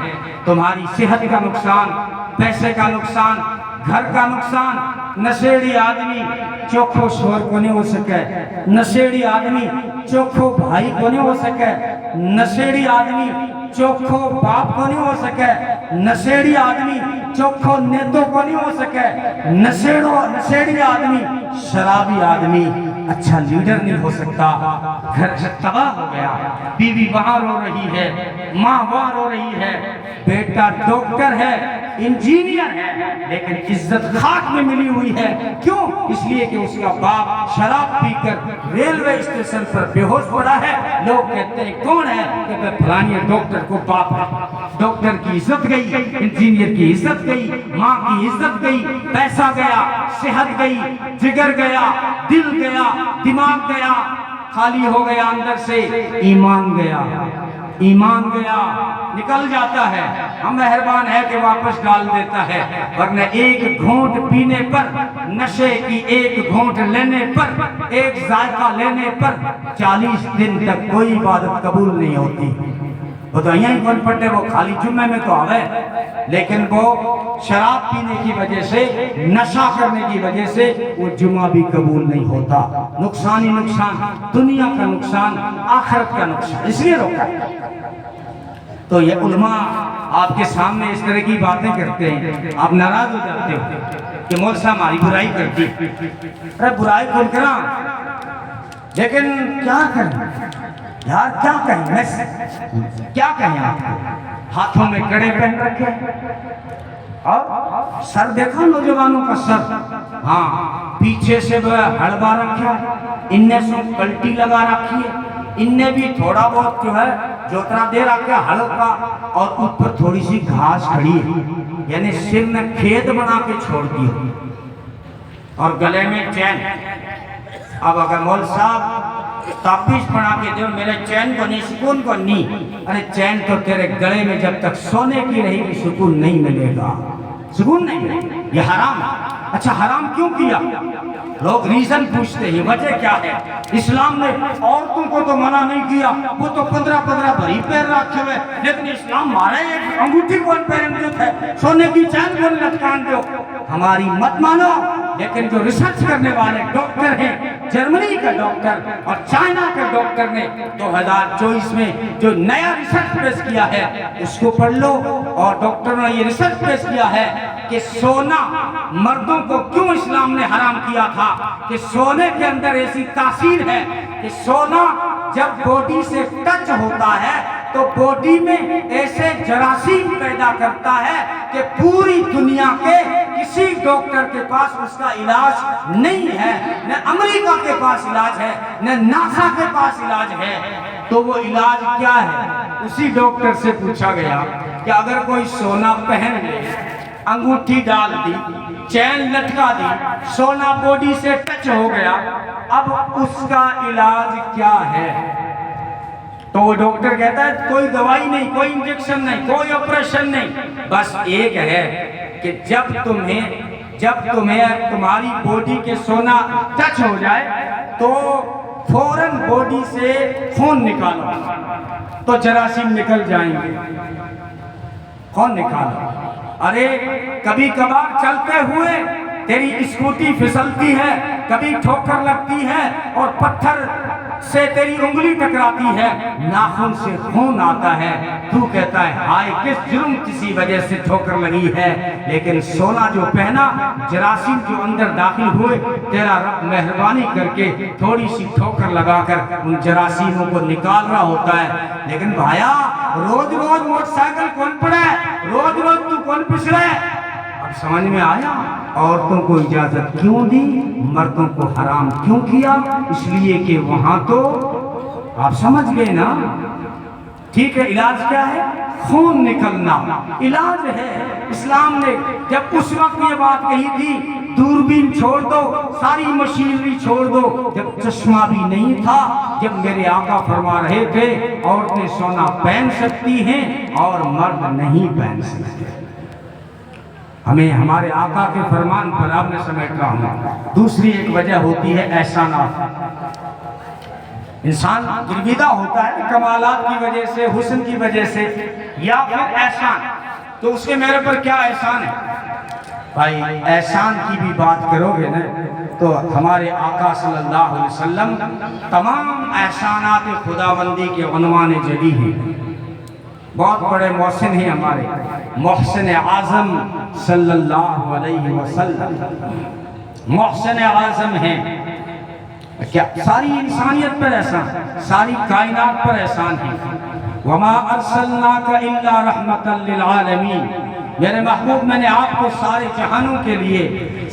C: تمہاری صحت کا نقصان، پیسے کا نقصان، گھر کا نقصان۔ نشیڑی آدمی چوکھو شور کو نہیں ہو سکے، نشیڑی آدمی چوکھو بھائی کو نہیں ہو سکے، نشیڑی آدمی چوکھو باپ کو نہیں ہو سکے، نشیڑی آدمی چوکھو نیتوں کو نہیں ہو سکے، نشیڑی آدمی شرابی آدمی اچھا لیڈر نہیں ہو سکتا۔ گھر تباہ ہو گیا، بیوی وہاں رو رہی ہے، ماں وہاں رو رہی ہے، بیٹا ڈاکٹر ہے، انجینئر ہے، لیکن عزت خاک میں ملی ہوئی ہے۔ کیوں؟ اس لیے کہ اس کا باپ شراب پی کر ریلوے اسٹیشن پر بے ہوش پڑا ہے، لوگ کہتے ہیں کون ہے، کہ فلانی ڈاکٹر کو باپ ہے۔ ڈاکٹر کی عزت گئی، انجینئر کی عزت گئی، ماں کی عزت گئی، پیسہ گیا، صحت گئی، جگر گیا، دل گیا، دماغ گیا، خالی ہو گیا اندر سے، ایمان گیا، ایمان گیا، نکل جاتا ہے۔ ہم مہربان ہے کہ واپس ڈال دیتا ہے، ورنہ ایک گھونٹ پینے پر، نشے کی ایک گھونٹ لینے پر، ایک ذائقہ لینے پر 40 دن تک کوئی عبادت قبول نہیں ہوتی۔ وہ تو یہیں کون پڑھتے، وہ خالی جمعہ میں تو آوے، لیکن وہ شراب پینے کی وجہ سے، نشہ کرنے کی وجہ سے وہ جمعہ بھی قبول نہیں ہوتا۔ نقصان ہی نقصان، دنیا کا نقصان، آخرت کا نقصان، اس لیے روکا۔ تو یہ علماء آپ کے سامنے اس طرح کی باتیں کرتے ہیں، آپ ناراض ہو جاتے ہو کہ مول صاحب ہماری برائی کرتی۔ ارے برائی کون کرا، لیکن کیا کریں یار، کیا کہیں، کیا کہیں آپ کو؟ ہاتھوں میں کڑے پہن رکھے، اور سر دیکھا نوجوانوں کا سر، ہاں پیچھے سے ہڑبا رکھا ہے، ان نے سو پلٹی لگا رکھی ہے، ان نے بھی تھوڑا بہت جو ہے جوترا دے رکھا ہلکا، اور اوپر تھوڑی سی گھاس کھڑی ہے، یعنی سر نے کھیت بنا کے چھوڑ دیا، اور گلے میں چین۔ اب اگر مول صاحب تابیز بنا کے دو میرے چین کو نہیں، سکون کو نہیں، ارے چین تو تیرے گلے میں جب تک سونے کی رہے گی سکون نہیں ملے گا، سکون نہیں ملے گا، یہ حرام ہے۔ اچھا حرام کیوں کیا؟ لوگ ریزن پوچھتے ہیں وجہ کیا ہے؟ اسلام نے عورتوں کو تو منع نہیں کیا، وہ تو 15 بھری پیر رکھے ہوئے، لیکن اسلام مارے ایک انگوٹھی کون پہن دو تھے، سونے کی چین کون لٹکان دو، ہماری مت مانو۔ لیکن جو ریسرچ کرنے والے ڈاکٹر ہیں، جرمنی کا ڈاکٹر اور چائنا کے ڈاکٹر نے 2024 میں جو نیا ریسرچ پیش کیا ہے اس کو پڑھ لو، اور ڈاکٹروں نے یہ ریسرچ پیش کیا ہے کہ سونا مردوں کو کیوں اسلام نے حرام کیا تھا، کہ سونے کے اندر ایسی تاثیر ہے کہ سونا جب باڈی سے ٹچ ہوتا ہے تو باڈی میں ایسے جراثیم پیدا کرتا ہے کہ پوری دنیا کے کسی ڈاکٹر کے پاس اس کا علاج نہیں ہے، نہ امریکہ کے پاس علاج ہے، نہ ناسا کے پاس علاج ہے۔ تو وہ علاج کیا ہے؟ اسی ڈاکٹر سے پوچھا گیا کہ اگر کوئی سونا پہن لے، انگوٹھی ڈال دی، چین لٹکا دی، سونا باڈی سے ٹچ ہو گیا، اب اس کا علاج کیا ہے؟ تو وہ ڈاکٹر کہتا ہے کوئی دوائی نہیں، کوئی انجیکشن نہیں، کوئی آپریشن نہیں، بس ایک ہے کہ جب تمہیں تمہاری باڈی کے سونا ٹچ ہو جائے تو فوراً باڈی سے خون نکالو، تو جراثیم نکل جائیں گے۔ خون نکالو۔ ارے کبھی کبھار چلتے ہوئے تیری اسکوٹی پھسلتی ہے، کبھی ٹھوکر لگتی ہے اور پتھر سے تیری انگلی ٹکراتی ہے، ناخن سے خون آتا ہے، تو کہتا ہے ہائے کس جرم کسی وجہ سے ٹھوکر لگی ہے، لیکن سونا جو پہنا، جراثیم جو اندر داخل ہوئے، تیرا رب مہربانی کر کے تھوڑی سی ٹھوکر لگا کر ان جراثیموں کو نکال رہا ہوتا ہے۔ لیکن بھایا روز روز موٹر سائیکل کون پڑے، روز روز تو کون پسرے؟ اب سمجھ میں آیا عورتوں کو اجازت کیوں دی، مردوں کو حرام کیوں کیا؟ اس لیے کہ وہاں تو آپ سمجھ گئے نا۔ ٹھیک ہے، علاج کیا ہے؟ خون نکلنا علاج ہے۔ اسلام نے جب اس وقت یہ بات کہی تھی دوربین چھوڑ دو، ساری مشینری چھوڑ دو، جب چشمہ بھی نہیں تھا، جب میرے آقا فرما رہے تھے عورتیں سونا پہن سکتی ہیں اور مرد نہیں پہن سکتے۔ ہمیں ہمارے آقا کے فرمان پر آپ نے سمیٹ رہا ہوں۔ دوسری ایک وجہ ہوتی ہے احسانات۔ انسان گرویدہ ہوتا ہے کمالات کی وجہ سے، حسن کی وجہ سے، یا پھر احسان، تو اس کے میرے پر کیا احسان ہے؟ بھائی احسان کی بھی بات کرو گے نا تو ہمارے آقا صلی اللہ علیہ وسلم تمام احسانات خداوندی کے عنوان جلی ہیں۔ بہت بڑے محسن ہیں ہمارے، محسن اعظم صلی اللہ علیہ وسلم محسن اعظم ہیں۔ کیا ساری انسانیت پر احسان، ساری کائنات پر احسان ہے۔ وَمَا أَرْسَلْنَاكَ إِلَّا رَحْمَةً لِّلْعَالَمِينَ، میرے محبوب میں نے آپ کو سارے جہانوں کے لیے،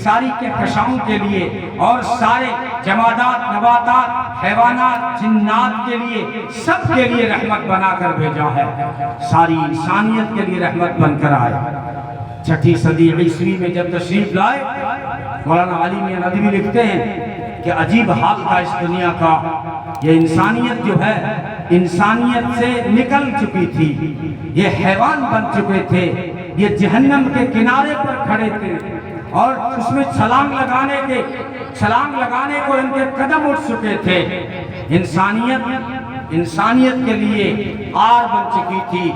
C: ساری کہکشاؤں کے لیے اور سارے جمادات، نباتات، حیوانات، جنات کے لیے، سب کے لیے رحمت بنا کر بھیجا ہے۔ ساری انسانیت کے لیے رحمت بن کر آئے۔ چھٹی صدی عیسوی میں جب تشریف لائے، مولانا علی میاں ندوی لکھتے ہیں کہ عجیب حال تھا اس دنیا کا، یہ انسانیت جو ہے انسانیت سے نکل چکی تھی، یہ حیوان بن چکے تھے، یہ جہنم کے کنارے پر کھڑے تھے اور اس میں چھلانگ لگانے کو ان کے قدم اٹھ چکے تھے۔ انسانیت کے لیے آر بن چکی تھی،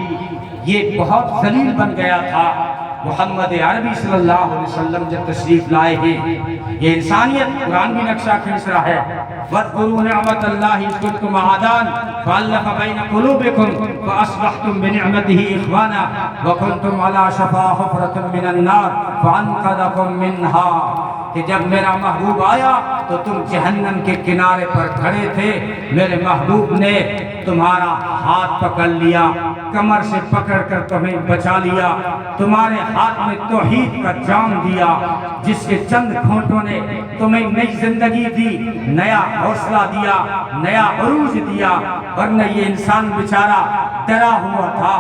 C: یہ بہت ذلیل بن گیا تھا۔ محمد عربی صلی اللہ علیہ وسلم جب تشریف لائے ہیں، یہ انسانیت قرآن بھی نقشہ کھینچ رہا ہے۔ وَاذْكُرُوا نِعْمَةَ اللَّهِ إِذْ كُنتُمْ أَعْدَاءً فَأَلَّفَ بَيْنَ قُلُوبِكُمْ فَأَصْبَحْتُمْ بِنِعْمَتِهِ إِخْوَانًا وَكُنتُمْ عَلَى شَفَا حُفْرَةٍ مِّنَ النَّارِ فَأَنْقَذَكُم مِّنْهَا، کہ جب میرا محبوب آیا تو تم جہنم کے کنارے پر کھڑے تھے، میرے محبوب نے تمہارا ہاتھ پکڑ لیا، کمر سے پکڑ کر تمہیں بچا لیا، تمہارے ہاتھ میں توحید کا جام دیا، جس کے چند گھونٹوں نے تمہیں نئی زندگی دی، نیا حوصلہ دیا، نیا عروج دیا، ورنہ یہ انسان بیچارہ ڈرا ہوا تھا،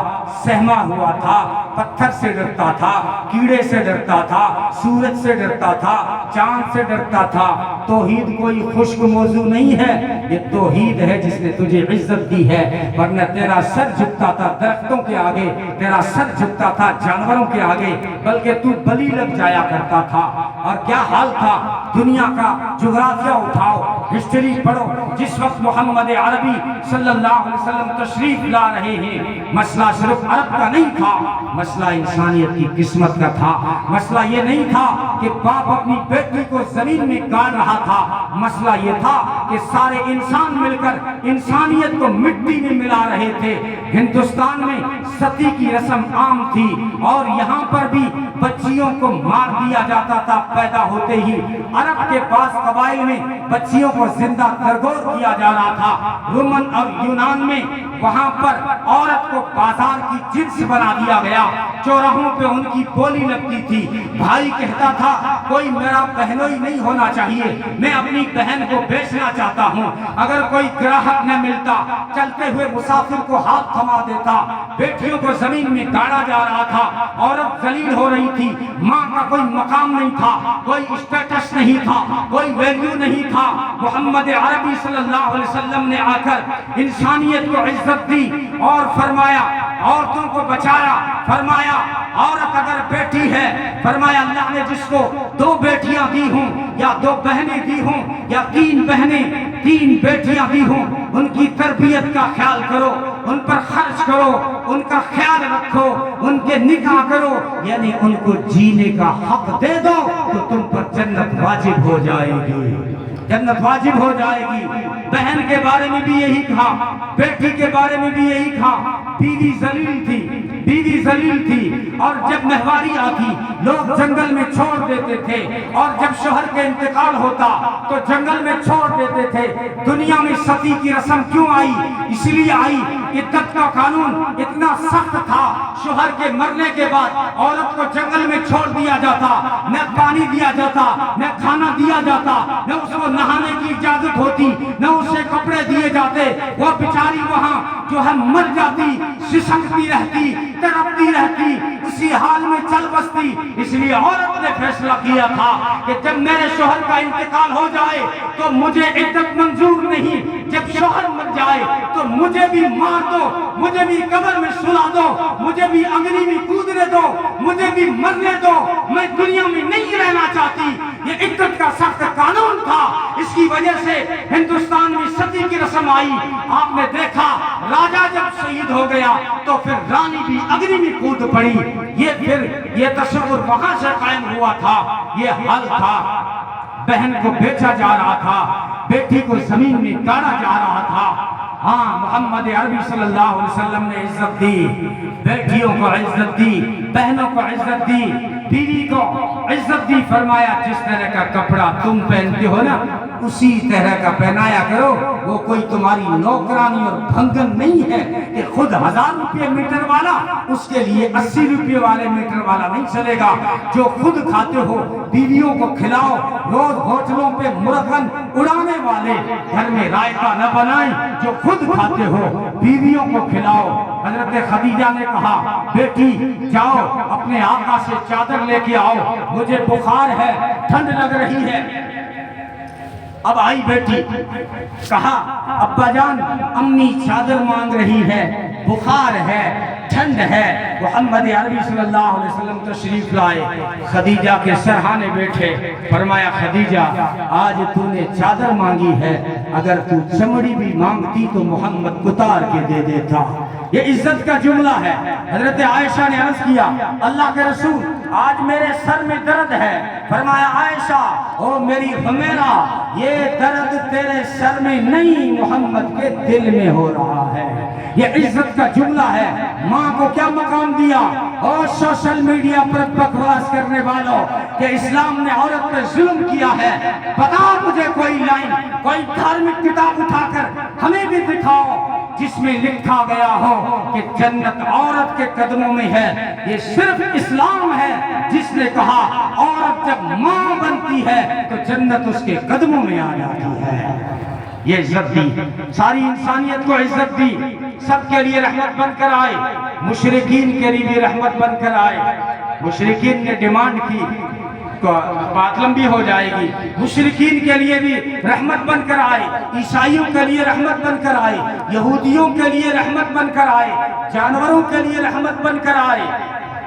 C: سہما ہوا تھا، پتھر سے ڈرتا تھا، کیڑے سے ڈرتا تھا، سورج سے ڈرتا تھا، چاند سے ڈرتا تھا۔ توحید کوئی خشک موضوع نہیں ہے، یہ توحید ہے جس نے تجھے عزت دی ہے، ورنہ تیرا سر جھکتا تھا درختوں کے آگے، تیرا سر جھکتا تھا جانوروں کے آگے، بلکہ تو بلی لگ جایا کرتا تھا۔ اور کیا حال تھا دنیا کا، جغرافیہ اٹھاؤ، ہسٹری پڑھو، جس وقت محمد عربی صلی اللہ علیہ وسلم تشریف لا رہے ہیں، مسئلہ صرف عرب کا نہیں تھا، مسئلہ انسانیت کی قسمت کا تھا۔ مسئلہ یہ نہیں تھا کہ باپ اپنی بیٹی کو زمین میں گاڑ رہا تھا، مسئلہ یہ تھا کہ سارے انسان مل کر انسانیت کو مٹی میں ملا رہے تھے۔ ہندوستان میں ستی کی رسم عام تھی، اور یہاں پر بھی بچیوں کو مار دیا جاتا تھا پیدا ہوتے ہی۔ عرب کے پاس قبائل میں بچیوں کو زندہ درگور کیا جا رہا تھا۔ رومن اور یونان میں وہاں پر عورت کو بازار کی جنس بنا دیا گیا، چوراہوں پہ ان کی بولی لگتی تھی۔ بھائی کہتا تھا کوئی میرا بہنوئی نہیں ہونا چاہیے، میں اپنی بہن کو بیچنا چاہتا ہوں۔ اگر کوئی گراہک نہ ملتا، چلتے ہوئے مسافر کو ہاتھ تھما دیتا۔ بیٹیوں کو زمین میں گاڑا جا رہا تھا، عورت ذلیل ہو رہی تھی، ماں کا کوئی مقام نہیں تھا، کوئی اسٹیٹس نہیں تھا، کوئی ویلیو نہیں تھا۔ محمد عربی صلی اللہ علیہ وسلم نے آ کر انسانیت کو عزت دی اور فرمایا، عورتوں کو بچایا، فرمایا عورت اگر بیٹی ہے، فرمایا اللہ نے جس کو 2 بیٹیاں دی ہوں یا 2 بہنیں دی ہوں یا 3 بہنیں 3 بیٹیاں دی ہوں، ان کی تربیت کا خیال کرو، ان پر خرچ کرو، ان کا خیال رکھو، ان کے نکاح کرو، یعنی ان کو جینے کا حق دے دو تو تم پر جنت واجب ہو جائے گی، جنت واجب ہو جائے گی۔ بہن کے بارے میں بھی یہی کہا، بیٹی کے بارے میں بھی یہی کہا۔ بیوی ذلیل تھی، بیوی ذلیل تھی، اور جب مہواری آتی لوگ جنگل میں چھوڑ دیتے تھے، اور جب شوہر کے انتقال ہوتا تو جنگل میں چھوڑ دیتے تھے۔ دنیا میں ستی کی رسم کیوں آئی؟ اس لیے آئی، عدت کا قانون اتنا سخت تھا، شوہر کے مرنے کے بعد عورت کو جنگل میں چھوڑ دیا جاتا، نہ پانی دیا جاتا، نہ کھانا دیا جاتا، نہ اس کو نہانے کی اجازت ہوتی، نہ اسے کپڑے دیے جاتے، وہ بیچاری وہاں جو ہے مر جاتی، سسکتی رہتی، تڑپتی رہتی، اسی حال میں چل بستی۔ اس لیے عورت نے فیصلہ کیا تھا کہ جب میرے شوہر کا انتقال ہو جائے تو مجھے عدت منظور نہیں، جب شوہر مر جائے تو مجھے بھی مار دو، مجھے بھی قبر میں سلا دو، مجھے بھی اگنی میں کودنے دو، مجھے بھی مرنے دو، میں دنیا میں نہیں رہنا چاہتی۔ یہ عدت کا سخت قانون تھا، اس کی وجہ سے ہندوستان میں ستی کی رسم آئی۔ آپ نے دیکھا راجہ جب شہید ہو گیا تو پھر رانی بھی اگنی میں کود پڑی۔ یہ تصور وہاں سے قائم ہوا تھا، یہ حل تھا۔ بہن کو بیچا جا رہا تھا، بیٹی کو زمین میں گاڑا جا رہا تھا۔ ہاں، محمد عربی صلی اللہ علیہ وسلم نے عزت دی، بیٹیوں کو عزت دی، بہنوں کو عزت دی، بیوی کو عزت دی۔ فرمایا جس طرح کا کپڑا تم پہنتے ہو نا اسی طرح کا پہنایا کرو۔ وہ کوئی تمہاری نوکرانی اور بھنگن نہیں ہے کہ خود 1000 روپے میٹر والا اس کے لیے 80 روپے والے میٹر والا نہیں چلے گا۔ جو خود کھاتے ہو بیویوں کو کھلاؤ، روز ہوٹلوں پہ مرغن اڑانے والے گھر میں رائتہ نہ بنائیں، جو خود کھاتے ہو بیویوں کو کھلاؤ۔ حضرت خدیجہ نے کہا بیٹی جاؤ اپنے آقا سے چادر لے کے آؤ، مجھے بخار ہے، ٹھنڈ لگ رہی ہے۔ اب آئی بیٹی، کہا ابا جان امی چادر مانگ رہی ہے، بخار ہے، ٹھنڈ ہے۔ محمد عربی صلی اللہ علیہ وسلم تشریف لائے، خدیجہ کے سرہانے بیٹھے، فرمایا خدیجہ آج تو نے چادر مانگی ہے، اگر تو چمڑی بھی مانگتی تو محمد اتار کے دے دیتا۔ یہ عزت کا جملہ ہے۔ حضرت عائشہ نے عرض کیا اللہ کے رسول آج میرے سر میں درد ہے، فرمایا عائشہ او میری حمیرہ یہ درد تیرے سر میں نہیں محمد کے دل میں ہو رہا ہے۔ یہ عزت کا جملہ ہے۔ ماں کو کیا مقام دیا؟ اور سوشل میڈیا پر بکواس کرنے والوں کہ اسلام نے عورت پر ظلم کیا ہے، بتاؤ مجھے کوئی لائن، کوئی دھارمک کتاب اٹھا کر ہمیں بھی دکھاؤ جس میں لکھا گیا ہو کہ جنت عورت کے قدموں میں ہے۔ یہ صرف اسلام ہے جس نے کہا عورت جب ماں بنتی ہے تو جنت اس کے قدموں میں آ جاتی ہے۔ یہ عزت دی، ساری انسانیت کو عزت دی، سب کے لیے رحمت بن کر آئے، مشرکین کے لیے بھی رحمت بن کر آئے۔ مشرکین نے ڈیمانڈ کی بات لمبی ہو جائے گی، مشرکین کے لیے بھی رحمت بن کر آئے، عیسائیوں کے لیے رحمت بن کر آئے، یہودیوں کے لیے رحمت بن کر آئے، جانوروں کے لیے رحمت بن کر آئے۔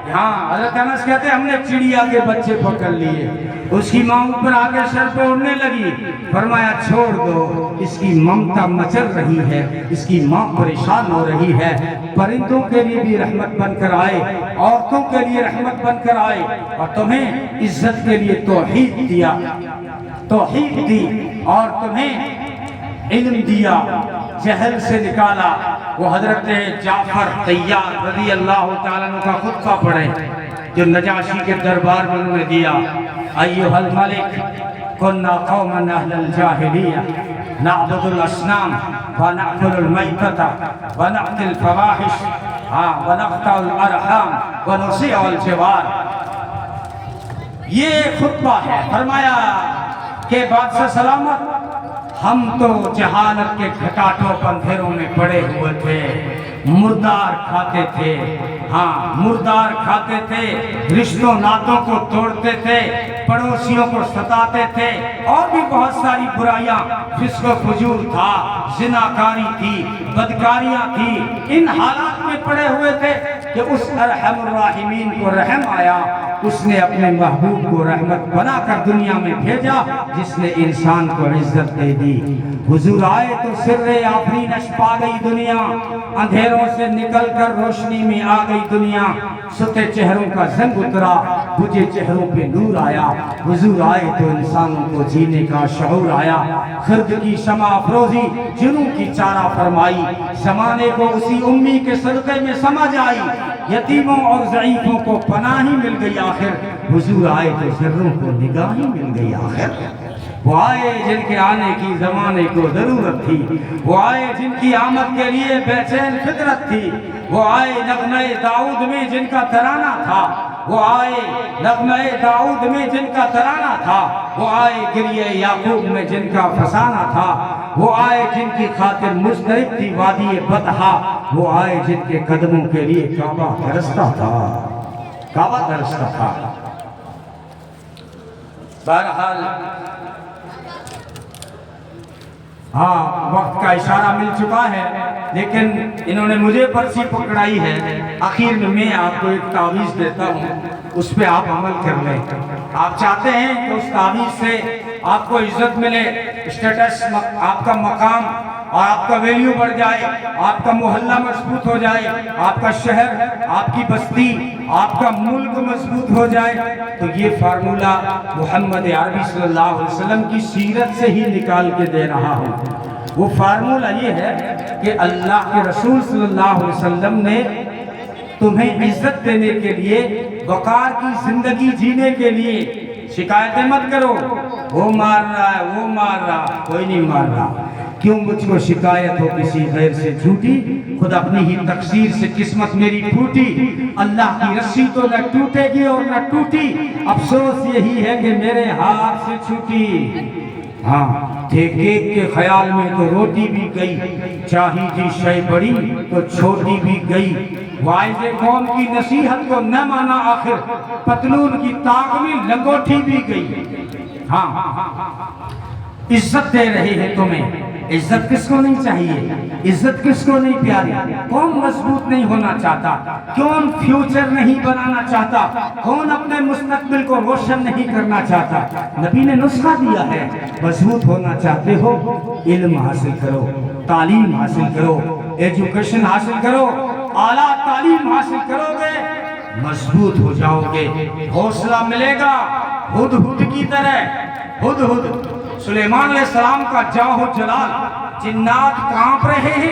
C: یہاں حضرت انس کہتے ہیں ہم نے چڑیا کے بچے پکڑ لیے، اس کی ماں اوپر آگے سر پہ اڑنے لگی، فرمایا چھوڑ دو، اس کی ممتا مچل رہی ہے، اس کی ماں پریشان ہو رہی ہے۔ پرندوں کے لیے بھی رحمت بن کر آئے، عورتوں کے لیے رحمت بن کر آئے، اور تمہیں عزت کے لیے توحید دیا، توحید دی، اور تمہیں علم دیا، جہل سے نکالا۔ وہ حضرت جعفر طیار رضی اللہ تعالیٰ عنہ کا خطبہ پڑھے جو نجاشی کے دربار میں انہوں نے دیا۔ ایھا الملک کنا قوما اہل الجاہلیہ نعبد الاصنام ونأکل المیتۃ ونأتی الفواحش ونقطع الارحام ونصیع الجوار۔ یہ خطبہ ہے۔ فرمایا کہ بادشاہ سلامت ہم تو جہالت کے گھٹاٹوں پندھیروں میں پڑے ہوئے تھے، مردار کھاتے تھے، ہاں مردار کھاتے تھے، رشتوں ناتوں کو توڑتے تھے، پڑوسیوں کو ستاتے تھے، اور بھی بہت ساری برائیاں، فسق و فجور تھا، زناکاری تھی، بدکاریاں تھی۔ ان حالات میں پڑے ہوئے تھے کہ اس ارحم الراحمین کو رحم آیا، اس نے اپنے محبوب کو رحمت بنا کر دنیا میں بھیجا جس نے انسان کو عزت دے دی۔ حضور آئے تو سر آفرینش پا گئی دنیا، اندھیروں سے نکل کر روشنی میں آ گئی دنیا، ستے چہروں کا زنگ اترا، بجھے چہروں پہ نور آیا۔ حضور آئے تو انسانوں کو جینے کا شعور آیا، خرد کی شمع افروزی جنوں کی چارہ فرمائی، زمانے کو اسی امی کے صدقے میں سمجھ آئی، یتیموں اور ضعیفوں کو پناہی مل گئی آخر۔ حضور آئے تو ذروں کو نگاہی مل گئی آخر۔ وہ آئے جن کے آنے کی زمانے کو ضرورت تھی، وہ آئے جن کی آمد کے لیے بے چین فطرت تھی، وہ آئے نغمہ داؤد میں جن کا ترانہ تھا، وہ آئے نغمہ داؤد میں جن کا ترانہ تھا، وہ آئے گریہ یعقوب میں جن کا فسانہ تھا، وہ آئے جن کی خاطر مضطرب تھی وادی بطحا، وہ آئے جن کے قدموں کے لیے کعبہ ترستا تھا، کعبہ ترستا تھا۔ بہرحال ہاں وقت کا اشارہ مل چکا ہے، لیکن انہوں نے مجھے پرچی پکڑائی ہے۔ آخر میں آپ کو ایک تعویذ دیتا ہوں، اس پہ آپ عمل کر لیں۔ آپ چاہتے ہیں کہ اس تعویذ سے آپ کو عزت ملے، اسٹیٹس، آپ کا مقام اور آپ کا ویلیو بڑھ جائے، آپ کا محلہ مضبوط ہو جائے، آپ کا شہر، آپ کی بستی، آپ کا ملک مضبوط ہو جائے، تو یہ فارمولہ محمد عربی صلی اللہ علیہ وسلم کی سیرت سے ہی نکال کے دے رہا ہوں۔ وہ فارمولہ یہ ہے کہ اللہ کے رسول صلی اللہ علیہ وسلم نے تمہیں عزت دینے کے لیے، وقار کی زندگی جینے کے لیے، شکایتیں مت کرو، وہ مار رہا ہے، وہ مار رہا، کوئی نہیں مار رہا۔ کیوں مجھ کو شکایت ہو کسی غیر سے جھوٹی، خود اپنی ہی تقصیر سے قسمت میری پھوٹی، اللہ کی رسی تو نہ ٹوٹے گی اور نہ ٹوٹی، افسوس یہی ہے کہ میرے ہاتھ سے چھوٹی۔ ہاں ٹھیکے کے خیال میں تو روٹی بھی گئی، چاہی جی شے بڑی تو چھوٹی بھی گئی، وائز قوم کی نصیحت کو نہ مانا آخر، پتلون کی طاق میں لنگوٹی بھی گئی۔ ہاں عزت دے رہے ہیں تمہیں، عزت کس کو نہیں چاہیے، عزت کس کو نہیں پیاری، کون مضبوط نہیں ہونا چاہتا، کون فیوچر نہیں بنانا چاہتا، کون اپنے مستقبل کو روشن نہیں کرنا چاہتا۔ نبی نے نسخہ دیا ہے، مضبوط ہونا چاہتے ہو علم حاصل کرو، تعلیم حاصل کرو، ایجوکیشن حاصل کرو، اعلیٰ تعلیم حاصل کرو گے مضبوط ہو جاؤ گے، حوصلہ ملے گا ہدہد کی طرح۔ ہدہد سلیمان علیہ السلام کا جاہ و جلال، جنات کانپ رہے ہیں،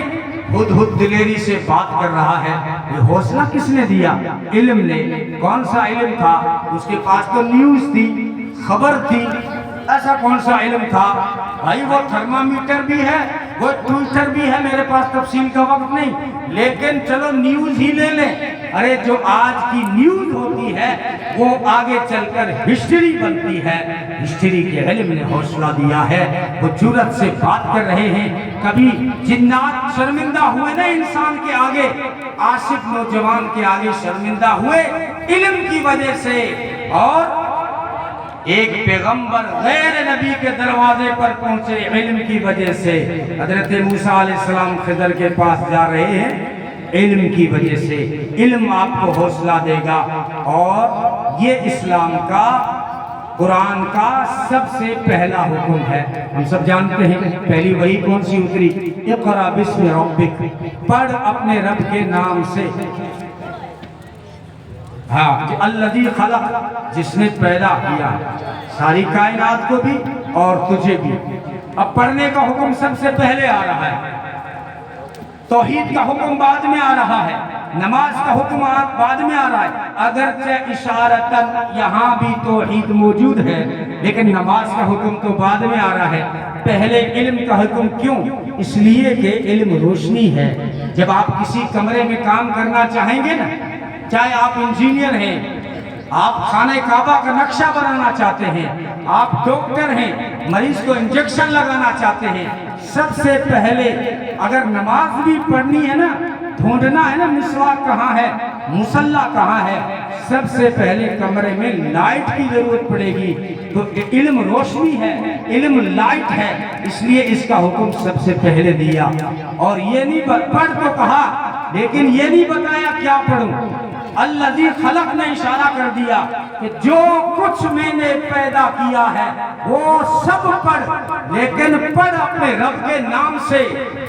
C: ہدہد دلیری سے بات کر رہا ہے۔ یہ حوصلہ کس نے دیا؟ علم نے۔ کون سا علم تھا؟ اس کے پاس تو نیوز تھی، خبر تھی، ایسا کون سا علم تھا؟ بھائی وہ تھرمامیٹر بھی ہے، وہ ٹویٹر بھی ہے، میرے پاس تفصیل کا وقت نہیں، لیکن چلو نیوز ہی لے لیں۔ ارے جو آج کی نیوز ہوتی ہے وہ آگے چل کر ہسٹری بنتی ہے۔ ہسٹری کے علم نے حوصلہ دیا ہے، وہ جرأت سے بات کر رہے ہیں۔ کبھی جنات شرمندہ ہوئے نا انسان کے آگے، عاشق نوجوان کے آگے شرمندہ ہوئے علم کی وجہ سے۔ اور ایک پیغمبر غیر نبی کے دروازے پر پہنچے علم کی وجہ سے۔ حضرت موسیٰ علیہ السلام خضر کے پاس جا رہے ہیں علم کی وجہ سے۔ علم آپ کو حوصلہ دے گا، اور یہ اسلام کا، قرآن کا سب سے پہلا حکم ہے۔ ہم سب جانتے ہیں پہلی وحی کون سی اتری؟ اقرأ بسم ربک، پڑھ اپنے رب کے نام سے۔ ہاں، الذی خلق، جس نے پیدا کیا ساری کائنات کو بھی اور تجھے بھی۔ اب پڑھنے کا حکم سب سے پہلے آ رہا ہے، توحید کا حکم بعد میں آ رہا ہے، نماز کا حکم بعد میں آ رہا ہے۔ اگرچہ اشارتاً یہاں بھی توحید موجود ہے، لیکن نماز کا حکم تو بعد میں آ رہا ہے۔ پہلے علم کا حکم کیوں؟ اس لیے کہ علم روشنی ہے۔ جب آپ کسی کمرے میں کام کرنا چاہیں گے نا، چاہے آپ انجینئر ہیں، آپ خانہ کعبہ کا نقشہ بنانا چاہتے ہیں، آپ ڈاکٹر ہیں، مریض کو انجیکشن لگانا چاہتے ہیں، سب سے پہلے اگر نماز بھی پڑھنی ہے نا، ڈھونڈنا ہے نا مسواک کہاں ہے، مصلی کہاں ہے، سب سے پہلے کمرے میں لائٹ کی ضرورت پڑے گی۔ تو علم روشنی ہے، علم لائٹ ہے، اس لیے اس کا حکم سب سے پہلے دیا۔ اور یہ نہیں پڑھ تو کہا، لیکن یہ نہیں بتایا کیا پڑھوں۔ الذی خلق نے اشارہ کر دیا کہ جو کچھ میں نے پیدا کیا ہے وہ سب پڑھ، لیکن پڑھ اپنے رب کے نام سے،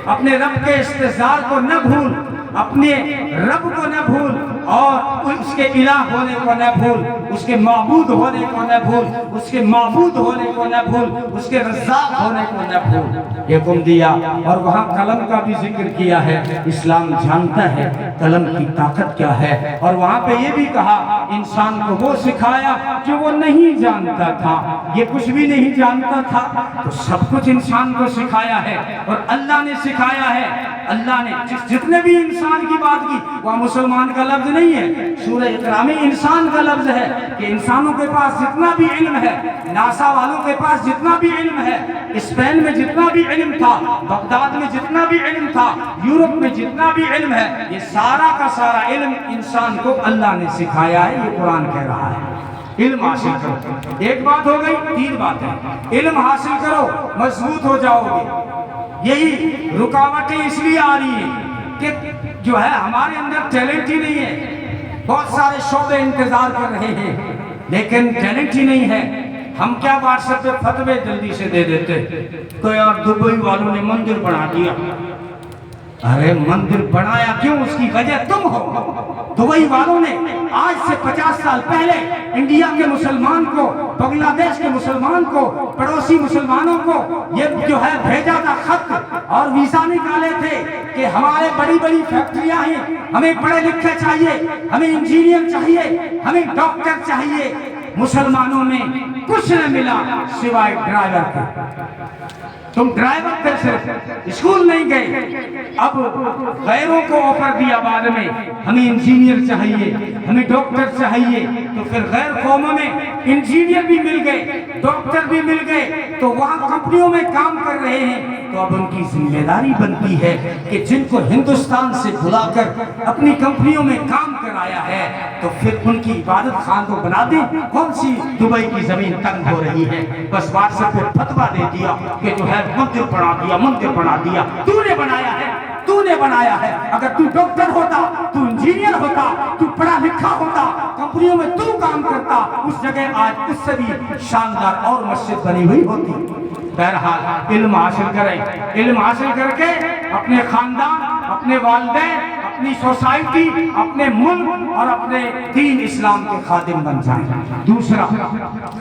C: اپنے رب کے استعزار کو نہ بھول، اپنے رب کو نہ بھول، اور اس کے الہ ہونے کو نہ بھول، اس کے معبود ہونے کو نہ بھول، اس کے معبود ہونے کو نہ بھول، اس کے رزاق ہونے کو نہ بھول۔ یہ حکم دیا، اور وہاں قلم کا بھی ذکر کیا ہے۔ اسلام جانتا ہے قلم کی طاقت کیا ہے، اور وہاں پہ یہ بھی کہا انسان کو وہ سکھایا جو وہ نہیں جانتا تھا۔ یہ کچھ بھی نہیں جانتا تھا تو سب کچھ انسان کو سکھایا ہے، اور اللہ نے سکھایا ہے۔ اللہ نے جتنے بھی انسان کی بات کی، وہاں مسلمان کا لفظ نہیں ہے، سورہ اقرا میں انسان کا لفظ ہے، کہ انسانوں کے پاس جتنا بھی علم ہے، ناسا والوں کے پاس جتنا بھی علم ہے، اسپین میں جتنا بھی علم تھا، بغداد میں جتنا بھی علم تھا، یورپ میں جتنا بھی علم ہے، یہ سارا کا سارا علم انسان کو اللہ نے سکھایا ہے۔ یہ قرآن کہہ رہا ہے علم حاصل کرو۔ ایک بات ہو گئی، تین بات ہے۔ علم حاصل کرو، مضبوط ہو جاؤ گے۔ یہی رکاوٹیں اس لیے آ رہی ہیں کہ جو ہے ہمارے اندر ٹیلنٹ ہی نہیں ہے، بہت سارے شعبے انتظار کر رہے ہیں لیکن ٹیلنٹ ہی نہیں ہے۔ ہم کیا واٹس ایپ پہ فتوے جلدی سے دے دیتے کہ یار دبئی والوں نے مندر بنا دیا۔ ارے مندر بنایا کیوں؟ اس کی وجہ تم ہو۔ دبئی والوں نے آج سے 50 سال پہلے انڈیا کے مسلمان کو، بنگلہ دیش کے مسلمان کو، پڑوسی مسلمانوں کو یہ جو ہے بھیجا تھا خط، اور ویزا نکالے تھے کہ ہمارے بڑی بڑی فیکٹریاں ہیں، ہمیں پڑھے لکھے چاہیے، ہمیں انجینئر چاہیے، ہمیں ڈاکٹر چاہیے۔ مسلمانوں میں کچھ نہ ملا سوائے ڈرائیور کے۔ تم ڈرائیور پہ صرف اسکول نہیں گئے۔ اب غیروں کو آفر دیا بعد میں، ہمیں انجینئر چاہیے، ہمیں ڈاکٹر چاہیے، تو پھر غیر قوموں میں انجینئر بھی مل گئے، ڈاکٹر بھی مل گئے، تو وہاں کمپنیوں میں کام کر رہے ہیں۔ تو اب ان کی ذمہ داری بنتی ہے کہ جن کو ہندوستان سے بلا کر اپنی کمپنیوں میں کام کرایا ہے تو پھر ان کی عبادت خان کو بنا دیں۔ کون سی دبئی کی زمین تنگ ہو رہی ہے؟ بس واٹس ایپ پہ فتویٰ دے دیا کہ جو ہے مندر بنا دیا، مندر بنا دیا۔ تو نے بنایا ہے، تو نے بنایا ہے۔ اگر تو ڈاکٹر ہوتا، تو انجینئر ہوتا، تو پڑھا لکھا ہوتا، کمپنیوں میں تو کام کرتا، اس جگہ آج اس سے بھی شاندار اور مسجد بنی ہوئی ہوتی۔ بہرحال علم حاصل کریں، علم حاصل کر کے اپنے خاندان، اپنے والدین، اپنی سوسائٹی، اپنے ملک اور اپنے دین اسلام کے خادم بن جائیں۔ دوسرا،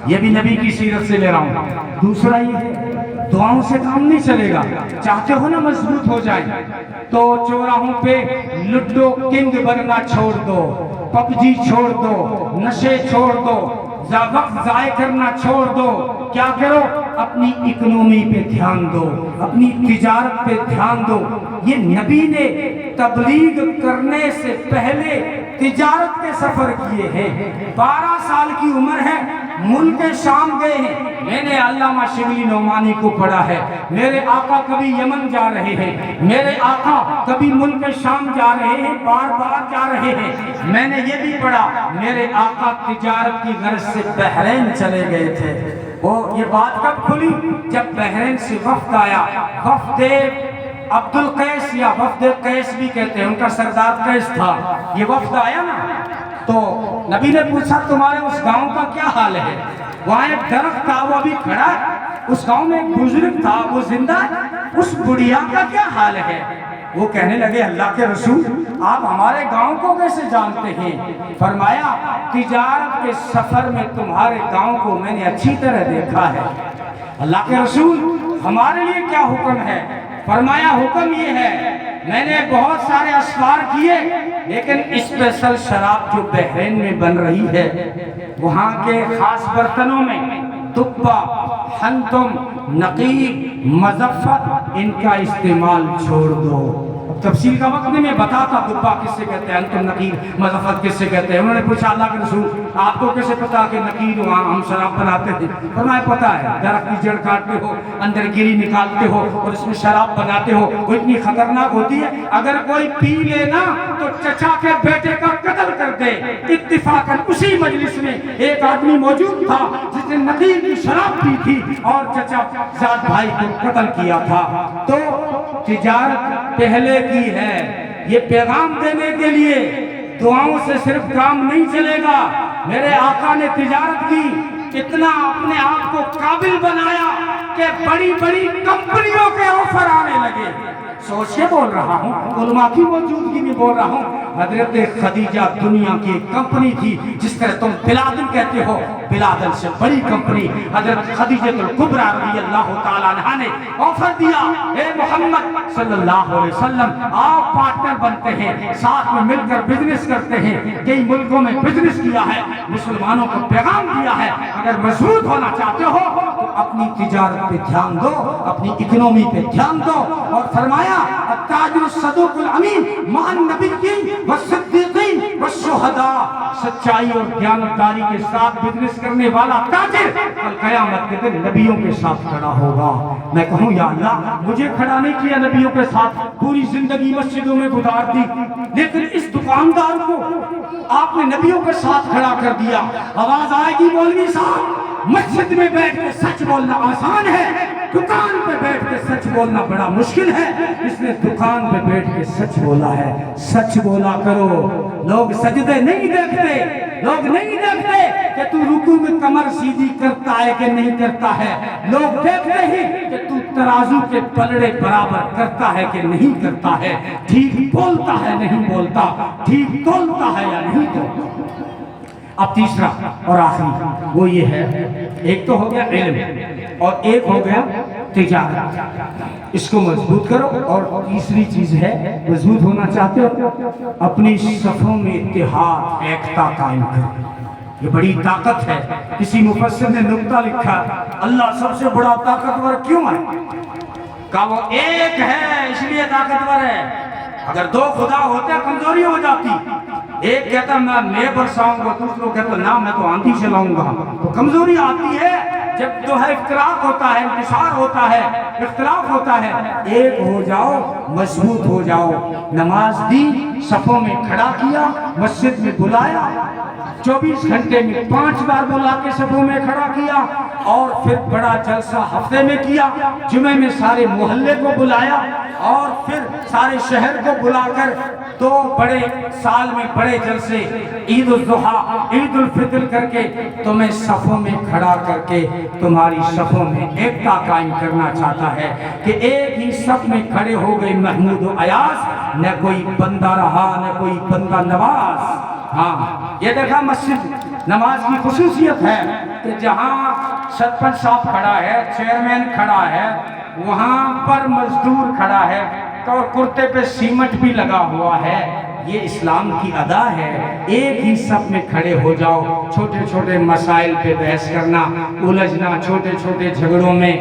C: یہ بھی نبی کی سیرت سے لے رہا ہوں، دوسرا یہ ہے دعاؤں سے کام نہیں چلے گا۔ چاہتے ہو نا مضبوط ہو جائیں تو چوراہوں پہ لڈو کنگ بننا چھوڑ دو، پب جی چھوڑ دو، نشے چھوڑ دو، وقت ضائع کرنا چھوڑ دو۔ کیا کرو؟ اپنی اکنومی پہ دھیان دو، اپنی تجارت پہ دھیان دو۔ یہ نبی نے تبلیغ کرنے سے پہلے تجارت کے سفر کیے ہیں۔ 12 سال کی عمر ہے، ملک شام گئے ہیں۔ میں نے علامہ شبلی نعمانی کو پڑھا ہے، میرے آقا کبھی یمن جا رہے ہیں، میرے آقا کبھی ملک شام جا رہے ہیں، بار بار جا رہے ہیں۔ میں نے یہ بھی پڑھا میرے آقا تجارت کی غرض سے بحرین چلے گئے تھے۔ وہ یہ بات کب کھلی؟ جب بحرین سے وفد آیا، وفد عبد القیس یا وفد قیس بھی کہتے ہیں، ان کا سردار قیس تھا۔ یہ وفد آیا نا تو نبی نے پوچھا تمہارے اس گاؤں کا کیا حال ہے؟ وہاں ایک درخت تھا، وہ ابھی کھڑا ہے۔ اس گاؤں میں ایک بزرگ تھا، وہ زندہ ہے۔ اس بڑھیا کا کیا حال ہے؟ وہ کہنے لگے اللہ کے رسول آپ ہمارے گاؤں کو کیسے جانتے ہیں؟ فرمایا تجارت کے سفر میں تمہارے گاؤں کو میں نے اچھی طرح دیکھا ہے۔ اللہ کے رسول ہمارے لیے کیا حکم ہے؟ فرمایا حکم یہ ہے میں نے بہت سارے اسفار کیے، لیکن اسپیشل شراب جو بحرین میں بن رہی ہے وہاں کے خاص برتنوں میں دبا، حنتم، نقیب، مزفت، ان کا استعمال چھوڑ دو۔ تفصیل کا وقت نہیں، میں بتاتا دبا کس سے کہتے ہیں، انتم نقیر، مزفت کس سے کہتے ہیں۔ انہوں نے پوچھا اللہ کے رسول آپ کو کیسے پتا کہ نقیر وہاں ہم شراب بناتے تھے؟ فرمایا پتا ہے، درخت کی جڑ کاٹتے ہو، اندر گری نکالتے ہو اور اس میں شراب بناتے ہو، وہ اتنی خطرناک ہوتی ہے اگر کوئی پی لینا تو چچا کے بیٹے کا قتل کر دے۔ اتفاقاً اسی مجلس میں ایک آدمی موجود تھا جس نے نقیر کی شراب پی تھی اور چچا زاد بھائی کو قتل کیا تھا۔ تو تجارت پہلے کی ہے، یہ پیغام دینے کے لیے دعاؤں سے صرف کام نہیں چلے گا۔ میرے آقا نے تجارت کی، اتنا اپنے آپ کو قابل بنایا کہ بڑی بڑی کمپنیوں کے آفر آنے لگے۔ سوچ کے بول رہا ہوں، علماء کی موجودگی میں بول رہا ہوں۔ حضرت خدیجہ دنیا کی ایک کمپنی تھی، جس طرح تم بلادل کہتے ہو، بلادل سے بڑی کمپنی حضرت خدیجہ الکبریٰ رضی اللہ تعالیٰ عنہا نے آفر دیا، اے محمد صلی اللہ علیہ وسلم آپ پارٹنر بنتے ہیں، ساتھ میں مل کر بزنس کرتے ہیں۔ کئی ملکوں میں بزنس کیا ہے، مسلمانوں کو پیغام دیا ہے، اگر مضبوط ہونا چاہتے ہو تو اپنی تجارت پہ دھیان دو، اپنی اکنومی پہ دھیان دو۔ اور فرمایا التاجر الصدوق الامین مع النبیین والصدیقین والشہداء، سچائی اور دیانتداری کے ساتھ بزنس کرنے والا تاجر کل قیامت کے دن نبیوں کے ساتھ کھڑا ہوگا۔ میں کہوں یا اللہ مجھے کھڑا نہیں کیا نبیوں کے ساتھ، پوری زندگی مسجدوں میں گزار دی، لیکن اس دکاندار کو آپ نے نبیوں کے ساتھ کھڑا کر دیا۔ آواز آئے گی مولوی صاحب مسجد میں بیٹھ کے سچ بولنا آسان ہے، دکان پہ بیٹھ کے سچ بولنا بڑا مشکل ہے۔ اس نے دکان پہ بیٹھ کے سچ بولا ہے۔ سچ بولا کرو، لوگ سجدے نہیں دیکھتے، لوگ نہیں دیکھتے کہ تو رکوع میں کمر سیدھی کرتا ہے کہ نہیں کرتا ہے، لوگ دیکھتے ہیں کہ تو ترازو کے پلڑے برابر کرتا ہے کہ نہیں کرتا ہے، ٹھیک بولتا ہے نہیں بولتا، ٹھیک تولتا ہے یا نہیں تولتا۔ اب تیسرا اور آخری وہ یہ ہے، ایک تو ہو گیا علم اور ایک ہو گیا تجارت، اس کو مضبوط کرو۔ اور تیسری چیز ہے، مضبوط ہونا چاہتے ہو اپنی صفوں میں اتحاد، ایکتا قائم کرو۔ یہ بڑی طاقت ہے۔ کسی مفسر نے نکتہ لکھا اللہ سب سے بڑا طاقتور کیوں ہے؟ کہا وہ ایک ہے اس لیے طاقتور ہے، اگر دو خدا ہوتے کمزوری ہو جاتی۔ ایک کہتا میں برساؤں گا، دوسروں کہتا نہ میں تو آندھی چلاؤں گا، تو کمزوری آتی ہے جب جو ہے اختلاف ہوتا ہے، انتشار ہوتا ہے، اختلاف ہوتا ہے۔ ایک ہو جاؤ، مضبوط ہو جاؤ۔ نماز دی، صفوں میں کھڑا کیا، مسجد میں بلایا، 24 گھنٹے میں 5 بار بلا کے صفوں میں کھڑا کیا، اور پھر بڑا جلسہ ہفتے میں کیا، جمعے میں سارے محلے کو بلایا، اور پھر سارے شہر کو بلا کر 2 بڑے سال میں بڑے جلسے، عید الضحیٰ، عید الفطر کر کے تمہیں صفوں میں کھڑا کر کے تمہاری صفوں میں ایکتا قائم کرنا چاہتا ہے کہ ایک ہی صف میں کھڑے ہو گئے محمود و ایاز، نہ کوئی بندہ رہا نہ کوئی بندہ نواز. ہاں یہ دیکھا مسجد نماز کی خصوصیت ہے کہ جہاں سرپنچ صاحب کھڑا ہے، چیئرمین کھڑا ہے، وہاں پر مزدور کھڑا ہے اور کرتے پہ سیمنٹ بھی لگا ہوا ہے. یہ اسلام کی ادا ہے. ایک ہی صف میں کھڑے ہو جاؤ. چھوٹے چھوٹے مسائل پہ بحث کرنا، الجھنا چھوٹے چھوٹے جھگڑوں میں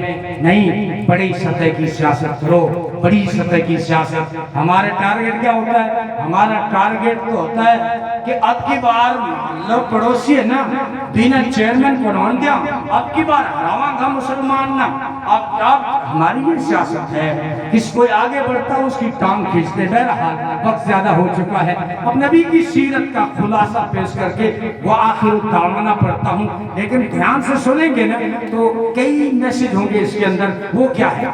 C: نہیں، بڑی سطح کی سیاست کرو، بڑی سطح کی سیاست. ہمارا ٹارگٹ کیا ہوتا ہے؟ ہمارا ٹارگٹ تو ہوتا ہے کہ اب کی بار لوگ پڑوسی ہے نا بینا چیئرمین کو نون دیا، اب کی بار ہراواں گا مسلمان نا. اب ہماری یہ سیاست ہے، کس کوئی آگے بڑھتا اس کی ٹانگ کھینچتے. بہرحال وقت زیادہ ہو چکا ہے. اب نبی کی سیرت کا خلاصہ پیش کر کے وہ آخر دعوانا پڑھتا ہوں، لیکن دھیان سے سنیں گے نا تو کئی میسج ہوں گے اس کے اندر. وہ کیا ہے؟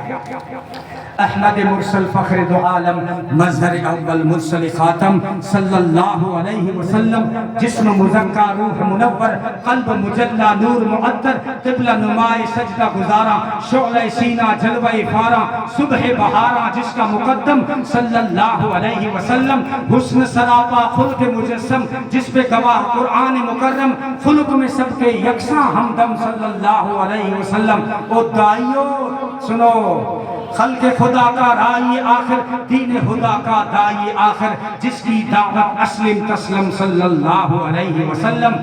C: احمد مرسل فخر دو عالم مظہر اول مرسل خاتم صلی اللہ علیہ وسلم، جسم مزکا روح منور قلب مجلہ نور معطر قبلہ نمائے سجدہ گزارا شعلہ سینہ جلوہ فارا صبح بہارا جس کا مقدم صلی اللہ علیہ وسلم، حسن سراپا خلق مجسم جس پہ گواہ قرآن مکرم خلق میں سب کے یکساں ہمدم صلی اللہ علیہ وسلم. او دائیو سنو، خلق خدا کا رائی آخر دین خدا کا دائی آخر جس کی دعوت اسلم تسلم صلی اللہ علیہ وسلم.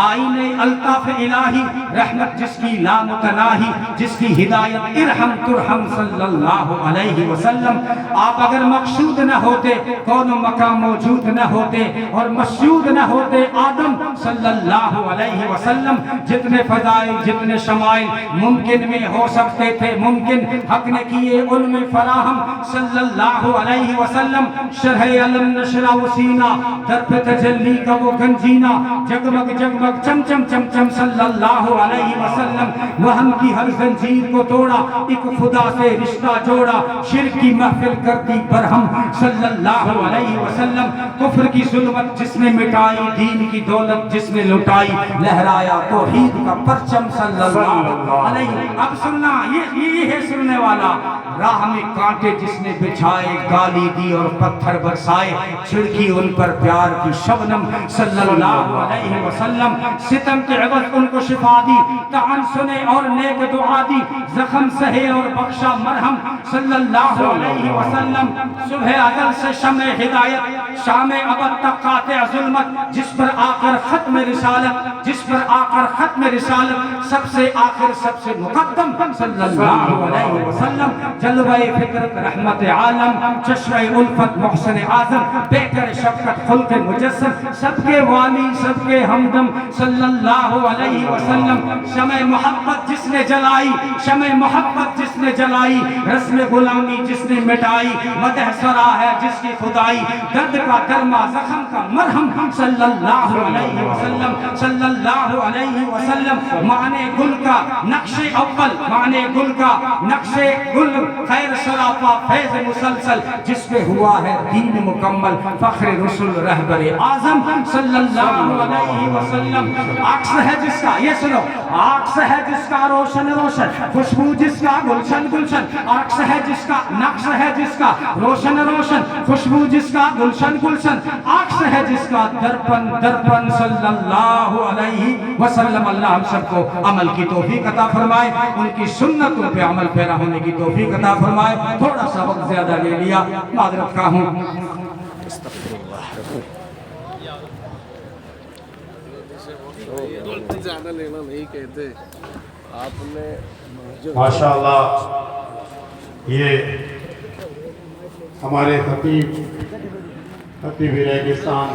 C: آئین الطاف الہی رحمت جس کی لا متناہی جس کی ہدایت ارحم ترحم صلی اللہ علیہ وسلم. آپ اگر مقصود نہ ہوتے کون مقام موجود نہ ہوتے اور مسجود نہ ہوتے آدم صلی اللہ علیہ وسلم. جتنے فضائل جتنے شمائل ممکن میں ہو سکتے تھے ممکن حق نے کیے ان میں فراہم صلی اللہ علیہ وسلم. شرح علم نشرہ و سینہ در پہ تجلی کا وہ گنجینہ جگمگ جگمگ چم چم چم چم صلی اللہ علیہ وسلم. وہم کی ہر زنجیر کو توڑا ایک خدا سے رشتہ جوڑا شرک کی محفل کر دی برہم صلی اللہ علیہ وسلم. کفر کی ظلمت جس نے مٹائی دین کی دولت جس نے لٹائی لہرایا توحید کا پرچم صلی اللہ علیہ. اب سننا یہ ہے سننے والا. راہ میں کانٹے جس نے بچھائے گالی دی اور پتھر برسائے چھڑکی ان پر پیار کی شبنم صلی اللہ علیہ وسلم. ستم کے عوض ان کو شفا دی طعن سنے اور نیک دعا دی زخم سہے اور بخشا مرہم صلی اللہ علیہ وسلم. صبح ازل سے شمع ہدایت شام ابد تک قاطع ظلمت جس پر آخر ختم رسالت جس پر آخر ختم رسالت سب سے آخر سب سے مقدم صلی اللہ علیہ وسلم. جلوہ فکرت رحمت عالم چشمہ الفت محسن اعظم پیکر شفقت خلق مجسم سب کے والی سب کے ہمدم صلی اللہ علیہ وسلم. شمع محبت جس نے جلائی شمع محبت جس نے جلائی رسم غلامی جس نے مٹائی مدح سرا ہے جس کی خدائی درد کا درما زخم کا مرہم صلی اللہ علیہ وسلم صلی اللہ علیہ وسلم. معنی گل کا نقش اول معنی گل کا نقش گل خیر سراپا فیض مسلسل جس پہ ہوا ہے دین مکمل فخر رسول رہبر اعظم صلی اللہ علیہ وسلم. عکس ہے جس کا یہ سنو عکس ہے جس کا روشن روشن خوشبو جس کا گلشن گلشن عکس ہے جس کا نقش ہے جس کا روشن روشن خوشبو جس کا گلشن گلشن عکس ہے جس کا درپن درپن صلی اللہ علیہ وسلم. اللہ ہم سب کو عمل کی توفیق عطا فرمائے ان کی سنتوں پہ عمل پیرا ہونے کی توفیق عطا فرمائے. تھوڑا سا وقت زیادہ لے لیا معذرت کا ہوں.
D: زیادہ لینا نہیں کہتے آپ نے
A: ماشاءاللہ یہ ہمارے خطیب ریگستان